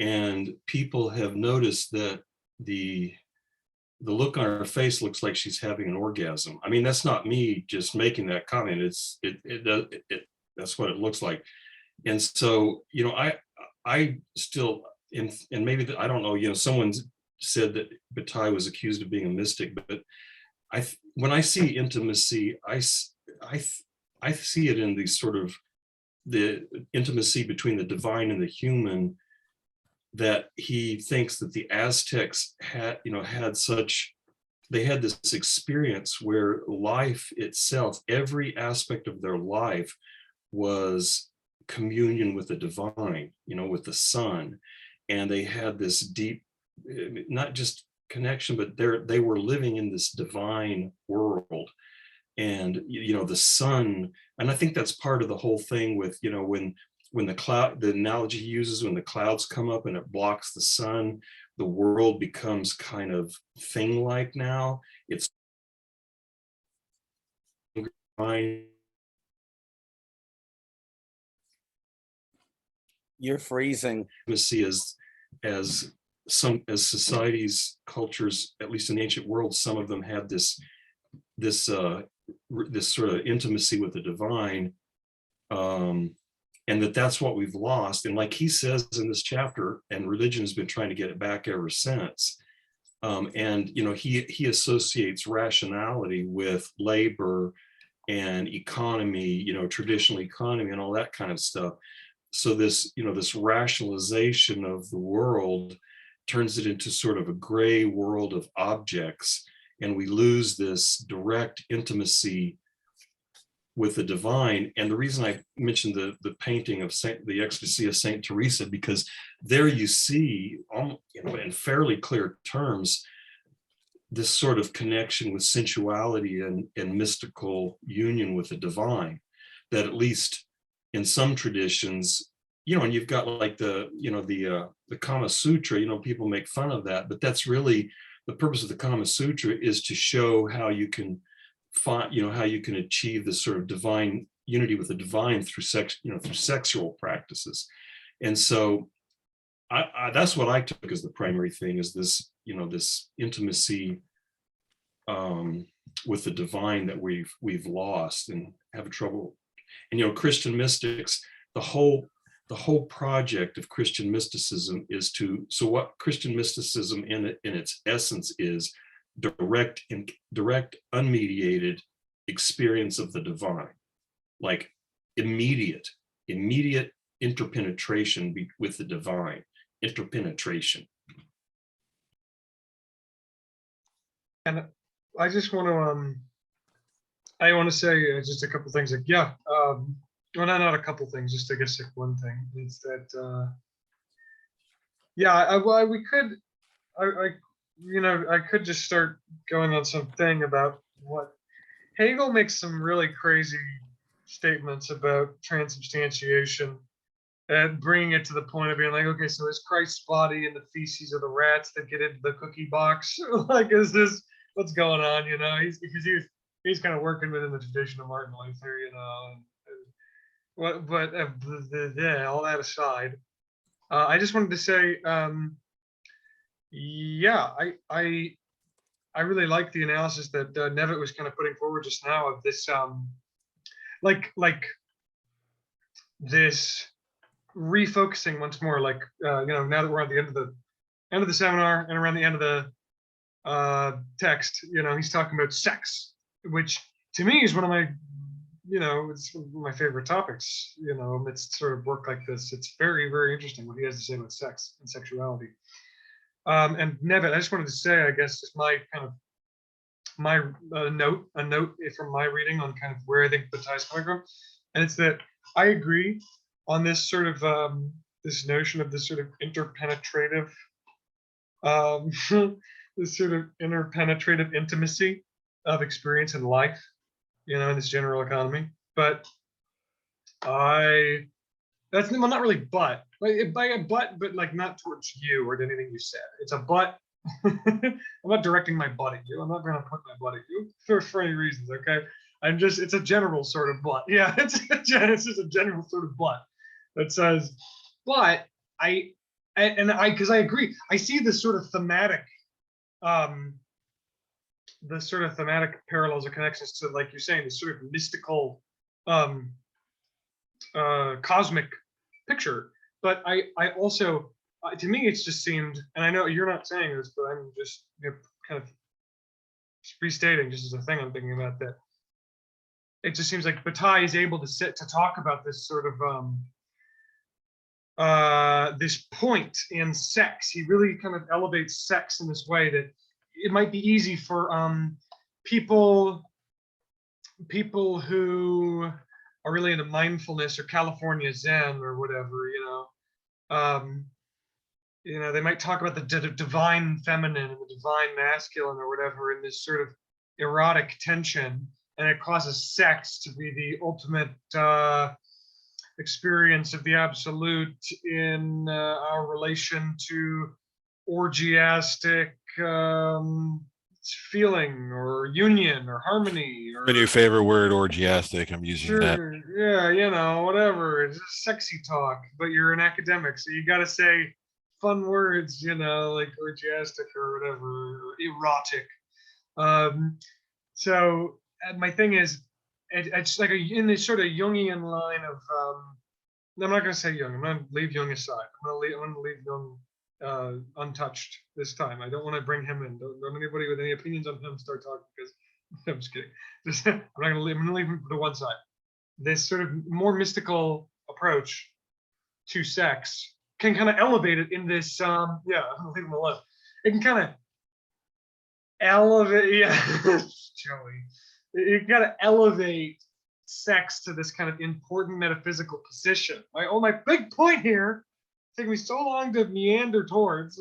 and people have noticed that the look on her face looks like she's having an orgasm. I mean, that's not me just making that comment. That's what it looks like. And so, I still, and maybe I don't know, someone said that Bataille was accused of being a mystic, but when I see intimacy, I see it in these sort of the intimacy between the divine and the human, that he thinks that the Aztecs had they had this experience where life itself, every aspect of their life was communion with the divine, with the sun. And they had this deep, not just connection, but they were living in this divine world. And, the sun, and I think that's part of the whole thing with, when the cloud, the analogy he uses, when the clouds come up and it blocks the sun, the world becomes kind of thing-like now. It's You're freezing. See as societies, cultures, at least in the ancient world, some of them had this sort of intimacy with the divine, and that's what we've lost. And like he says in this chapter, and religion has been trying to get it back ever since. And he associates rationality with labor and economy, traditional economy and all that kind of stuff. So this, this rationalization of the world turns it into sort of a gray world of objects, and we lose this direct intimacy with the divine. And the reason I mentioned the painting of the Ecstasy of Saint Teresa, because there you see, in fairly clear terms, this sort of connection with sensuality and mystical union with the divine, that at least in some traditions, and you've got like the Kama Sutra, people make fun of that, but that's really the purpose of the Kama Sutra, is to show how you can find, how you can achieve this sort of divine unity with the divine through through sexual practices. And so that's what I took as the primary thing, is this, this intimacy with the divine that we've lost and have trouble. And Christian mystics, the whole project of Christian mysticism is so what Christian mysticism in its essence is direct unmediated experience of the divine, like immediate interpenetration with the divine, interpenetration. And I just want to say just a couple things. Well, not a couple things, just I guess like one thing is that I could just start going on something about what Hegel makes some really crazy statements about transubstantiation and bringing it to the point of being like, okay, so is Christ's body in the feces of the rats that get into the cookie box? Like, is this what's going on? He's kind of working within the tradition of Martin Luther, but all that aside, I just wanted to say, I really like the analysis that Nevitt was kind of putting forward just now of this, like this refocusing once more, like now that we're at the end of the seminar and around the end of the text, he's talking about sex, which to me is one of my, it's one of my favorite topics, amidst sort of work like this. It's very, very interesting what he has to say about sex and sexuality. And Nevitt, I just wanted to say, I guess, just my kind of a note from my reading on kind of where I think Bataille's coming from, and it's that I agree on this sort of this notion of this sort of interpenetrative, this sort of interpenetrative intimacy of experience in life, in this general economy. But that's not really but like not towards you or anything you said. It's a but. I'm not directing my butt at you. I'm not going to put my butt at you for any reasons. Okay, it's a general sort of butt. Yeah, it's just a general sort of butt that says, but because I agree. I see this sort of thematic, parallels or connections to, like you're saying, this sort of mystical, cosmic picture. But I also, to me, it's just seemed, and I know you're not saying this, but I'm just kind of restating just as a thing I'm thinking about, that it just seems like Bataille is able to talk about this sort of this point in sex. He really kind of elevates sex in this way that it might be easy for people who are really into mindfulness or California Zen or whatever, they might talk about the divine feminine and the divine masculine or whatever in this sort of erotic tension, and it causes sex to be the ultimate experience of the absolute in our relation to orgiastic feeling or union or harmony. Or my new favorite word, orgiastic. I'm using that. Yeah, whatever. It's just sexy talk, but you're an academic, so you got to say fun words, like orgiastic or whatever, or erotic. So my thing is, it's like in this sort of Jungian line of, I'm not going to say Jung. I'm going to leave Jung aside. I'm going to leave Jung untouched this time. I don't want to bring him in. Don't anybody with any opinions on him start talking, because I'm just kidding. I'm going to leave him to one side. This sort of more mystical approach to sex can kind of elevate it in this. I'm going to leave him alone. It can kind of elevate, Joey. You got to elevate sex to this kind of important metaphysical position. My big point here, taking me so long to meander towards,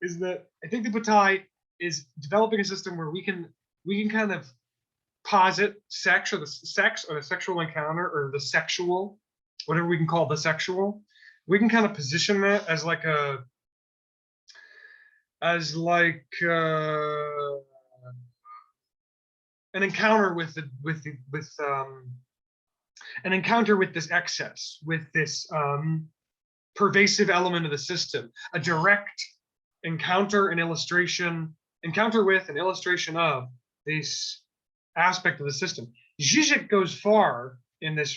is that I think the Bataille is developing a system where we can kind of posit sex or the sexual encounter or the sexual, whatever we can call the sexual. We can kind of position that as like an encounter with an encounter with this excess, with this pervasive element of the system, a direct encounter with an illustration of this aspect of the system. Zizek goes far in this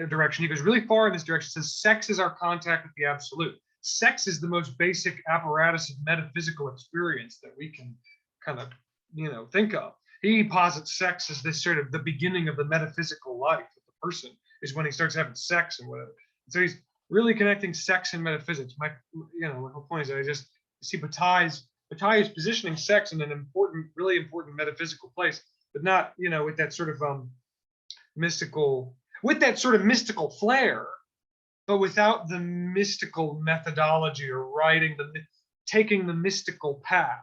direction. He goes really far in this direction. Says sex is our contact with the absolute. Sex is the most basic apparatus of metaphysical experience that we can kind of, think of. He posits sex as this sort of the beginning of the metaphysical life of the person, is when he starts having sex and whatever. So he's really connecting sex and metaphysics. My whole point is that I just see Bataille is positioning sex in an really important metaphysical place, but not, with that sort of mystical flair, but without the mystical methodology or taking the mystical path.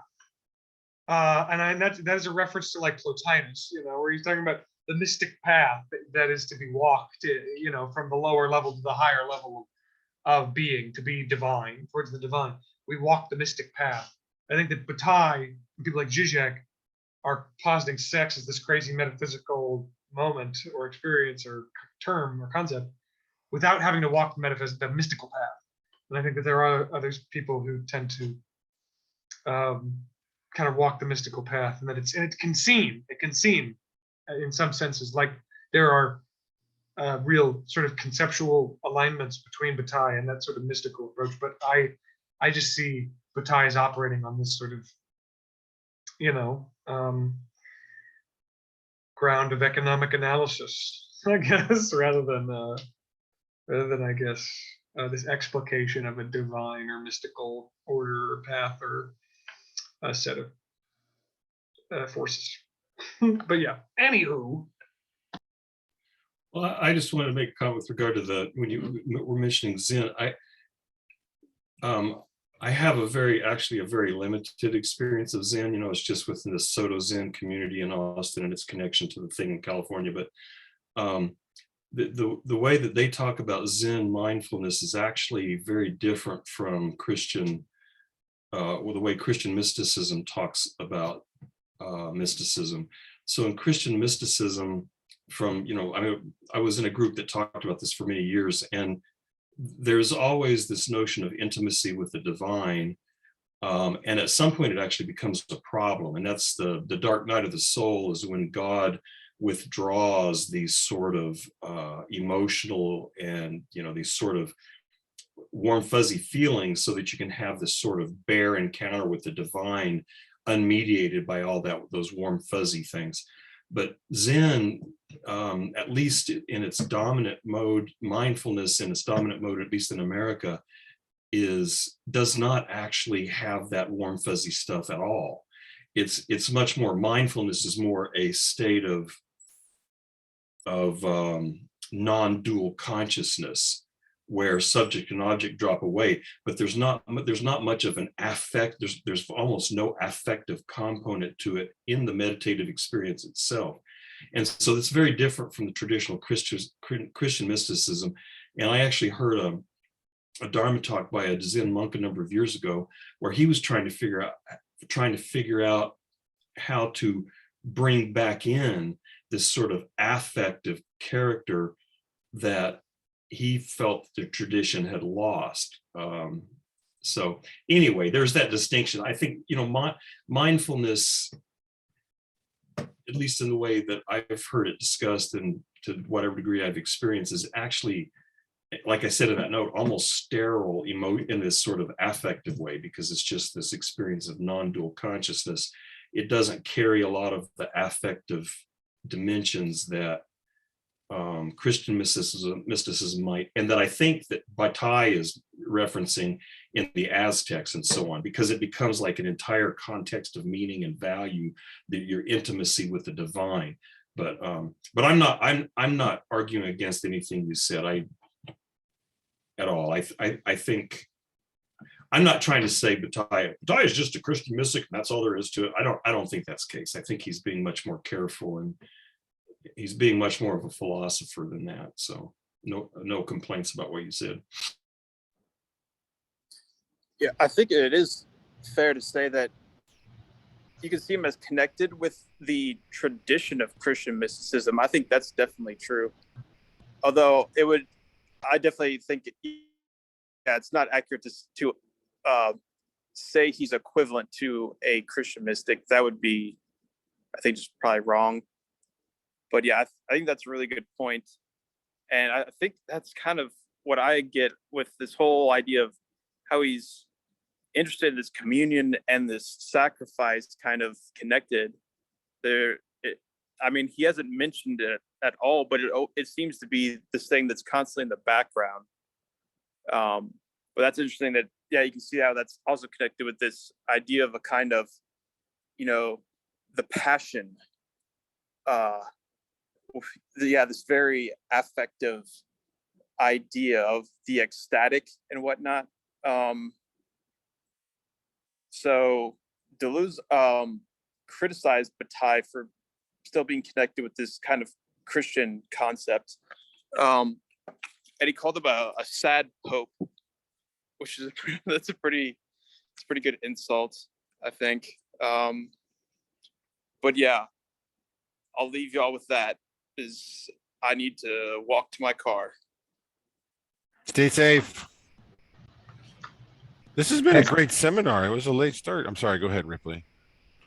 That is a reference to like Plotinus, where he's talking about the mystic path that is to be walked, from the lower level to the higher level of being, to be divine, towards the divine. We walk the mystic path. I think that Bataille, people like Zizek, are positing sex as this crazy metaphysical moment or experience or term or concept without having to walk the mystical path. And I think that there are other people who tend to kind of walk the mystical path, and that it can seem in some senses like there are real sort of conceptual alignments between Bataille and that sort of mystical approach. But I just see Bataille as operating on this sort of, ground of economic analysis, I guess, rather than I guess this explication of a divine or mystical order or path or a set of forces. But yeah, anywho. Well, I just wanted to make a comment with regard to when you were mentioning Zen. I have a very limited experience of Zen. It's just within the Soto Zen community in Austin and its connection to the thing in California. But the way that they talk about Zen mindfulness is actually very different from Christian, the way Christian mysticism talks about mysticism. So in Christian mysticism, I was in a group that talked about this for many years, and there's always this notion of intimacy with the divine, and at some point it actually becomes a problem, and that's the dark night of the soul, is when God withdraws these sort of emotional and these sort of warm fuzzy feelings, so that you can have this sort of bare encounter with the divine, unmediated by all those warm fuzzy things. But Zen, at least in its dominant mode, mindfulness in its dominant mode, at least in America, does not actually have that warm fuzzy stuff at all. It's much more, mindfulness is more a state of non-dual consciousness, where subject and object drop away, but there's not much of an affect. There's almost no affective component to it in the meditative experience itself, and so it's very different from the traditional Christian mysticism. And I actually heard a Dharma talk by a Zen monk a number of years ago, where he was trying to figure out how to bring back in this sort of affective character that he felt the tradition had lost. So anyway, there's that distinction. I think, mindfulness, at least in the way that I've heard it discussed and to whatever degree I've experienced, is actually, like I said in that note, almost sterile in this sort of affective way, because it's just this experience of non-dual consciousness. It doesn't carry a lot of the affective dimensions that Christian mysticism might, and that I think that Bataille is referencing in the Aztecs and so on, because it becomes like an entire context of meaning and value, your intimacy with the divine. But I'm not arguing against anything you said. At all. I think I'm not trying to say Bataille is just a Christian mystic and that's all there is to it. I don't think that's the case. I think he's being much more careful and he's being much more of a philosopher than that. So no complaints about what you said. Yeah, I think it is fair to say that you can see him as connected with the tradition of Christian mysticism. I think that's definitely true. Although I definitely think it's not accurate to say he's equivalent to a Christian mystic. That would be, I think, just probably wrong. But yeah, I think that's a really good point. And I think that's kind of what I get with this whole idea of how he's interested in this communion and this sacrifice kind of connected. He hasn't mentioned it at all, but it seems to be this thing that's constantly in the background. But that's interesting that, yeah, you can see how that's also connected with this idea of a kind of, the passion. This very affective idea of the ecstatic and whatnot. So Deleuze criticized Bataille for still being connected with this kind of Christian concept. And he called him a sad pope, which is it's a pretty good insult, I think. But yeah, I'll leave y'all with that, is I need to walk to my car. Stay safe. This has been a great seminar. It was a late start. I'm sorry. Go ahead, Ripley.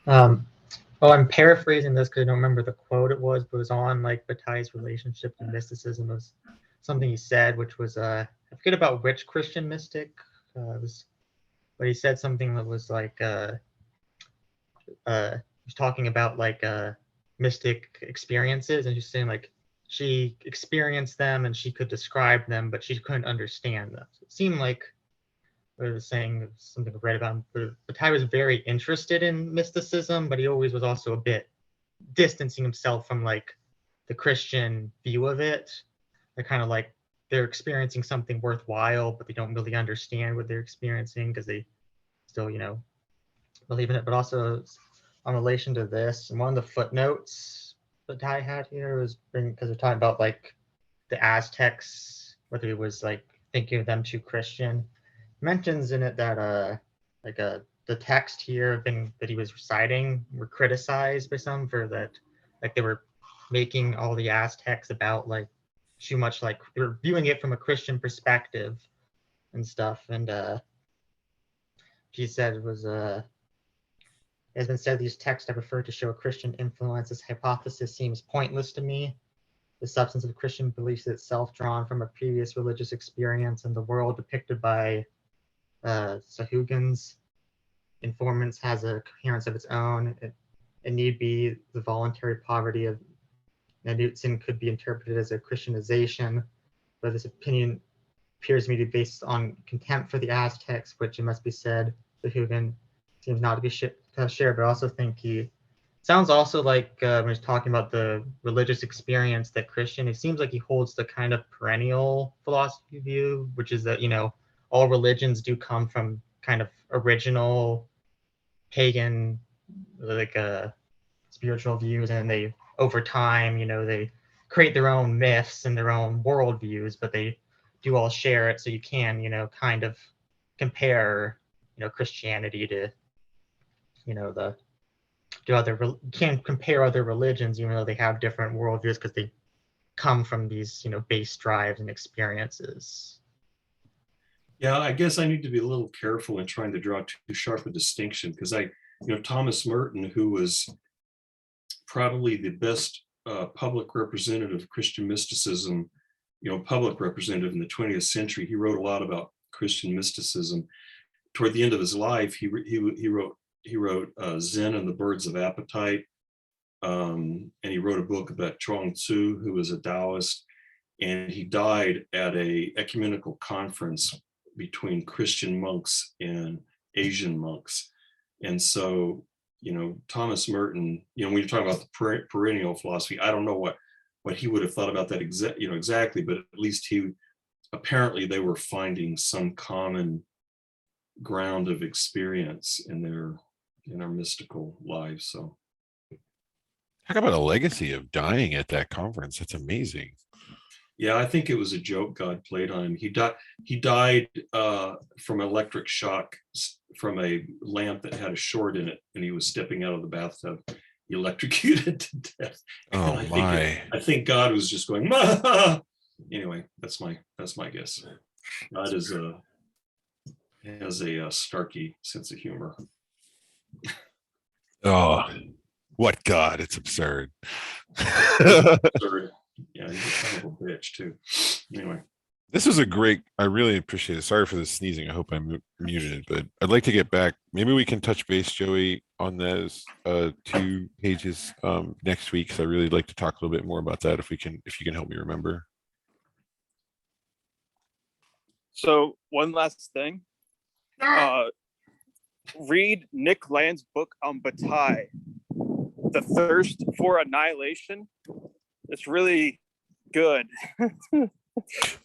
Well, I'm paraphrasing this because I don't remember the quote it was, but it was on like Bataille's relationship to mysticism. It was something he said, which was I forget about which Christian mystic. But he said something that was like he was talking about like mystic experiences, and just saying like she experienced them and she could describe them, but she couldn't understand them. So it seemed like what I was saying, something I read about him, but Bataille was very interested in mysticism, but he always was also a bit distancing himself from like the Christian view of it. They're kind of like they're experiencing something worthwhile, but they don't really understand what they're experiencing because they still, believe in it. But also on relation to this, and one of the footnotes Bataille had here was because they're talking about like the Aztecs, whether he was like thinking of them too Christian. Mentions in it that the text here that he was reciting were criticized by some for that, like they were making all the Aztecs about like too much, like they were viewing it from a Christian perspective and stuff. And he said it was it has been said these texts I prefer to show a Christian influence. This hypothesis seems pointless to me. The substance of the Christian belief is itself drawn from a previous religious experience, and the world depicted by Sahugin's informants has a coherence of its own. It need be the voluntary poverty of Nanutzin could be interpreted as a Christianization, but this opinion appears to me to be based on contempt for the Aztecs, which it must be said Sahugin seems not to be shared, but I also think he sounds also like when he's talking about the religious experience that Christian, it seems like he holds the kind of perennial philosophy view, which is that, all religions do come from kind of original pagan, like spiritual views, and they over time, they create their own myths and their own worldviews, but they do all share it. So you can, kind of compare, Christianity to, you can't compare other religions, even though they have different worldviews, because they come from these, base drives and experiences. Yeah, I guess I need to be a little careful in trying to draw too sharp a distinction, because Thomas Merton, who was probably the best public representative of Christian mysticism, public representative in the 20th century, he wrote a lot about Christian mysticism. Toward the end of his life, he wrote Zen and the Birds of Appetite, and he wrote a book about Chuang Tzu, who was a Taoist, and he died at a ecumenical conference between Christian monks and Asian monks. And so, Thomas Merton, when you're talking about the perennial philosophy, I don't know what he would have thought about that exactly, but at least apparently they were finding some common ground of experience in their mystical lives. So Talk about a legacy of dying at that conference. That's amazing. yeah, I think it was a joke God played on him. He died from electric shock from a lamp that had a short in it, and he was stepping out of the bathtub. He electrocuted to death. Oh my. I think God was just going, "Ma!" Anyway, that's my guess. God has a snarky sense of humor. Oh, what God? It's absurd. Absurd. Yeah, he's a kind of a bitch too. Anyway. This was I really appreciate it. Sorry for the sneezing. I hope I'm muted, but I'd like to get back. Maybe we can touch base, Joey, on those 2 pages next week. So I really like to talk a little bit more about that if you can help me remember. So one last thing. Read Nick Land's book on Bataille, The Thirst for Annihilation. It's really good.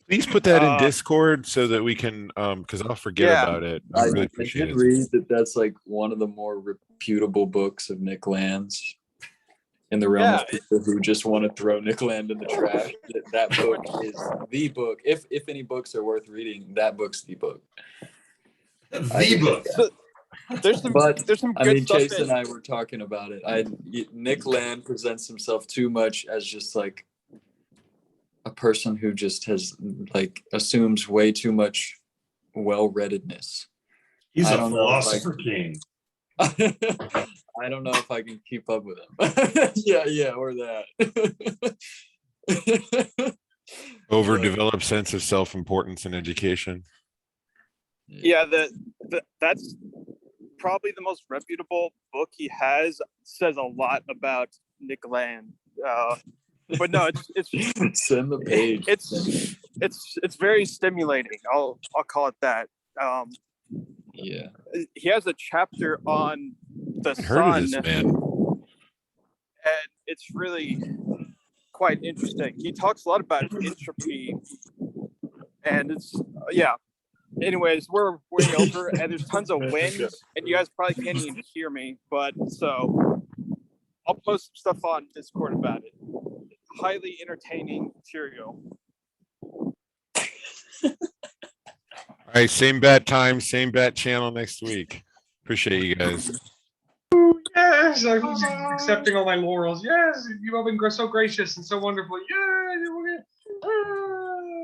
Please put that in Discord so that we can, because I'll forget about it. I really appreciate did it. read that's like one of the more reputable books of Nick Land's in the realm of people who just want to throw Nick Land in the trash. That book is the book. If any books are worth reading, that book's the book. The book. There's some I good mean, stuff Chase and in. I were talking about it. Nick Land presents himself too much as just like a person who just has like assumes way too much well-readedness. He's a philosopher king. I don't know if I can keep up with him. yeah, or that. Overdeveloped sense of self-importance and education. Yeah, that's probably the most reputable book he has. Says a lot about Nick Land. But no, it's send the page. It's very stimulating. I'll call it that. Yeah, he has a chapter on the sun. Heard of this man? And it's really quite interesting. He talks a lot about entropy, and it's Anyways, we're way over, and there's tons of wind, and you guys probably can't even hear me. But so I'll post some stuff on Discord about it. Highly entertaining material. All right, same bat time, same bat channel next week. Appreciate you guys. Yes, I'm accepting all my laurels. Yes, you've all been so gracious and so wonderful.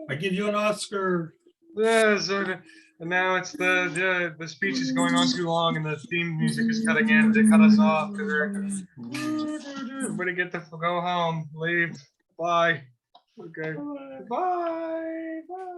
I give you an Oscar. Yes, and now it's the speech is going on too long, and the theme music is cutting in to cut us off. Everybody get to go home, leave, bye. Okay, bye.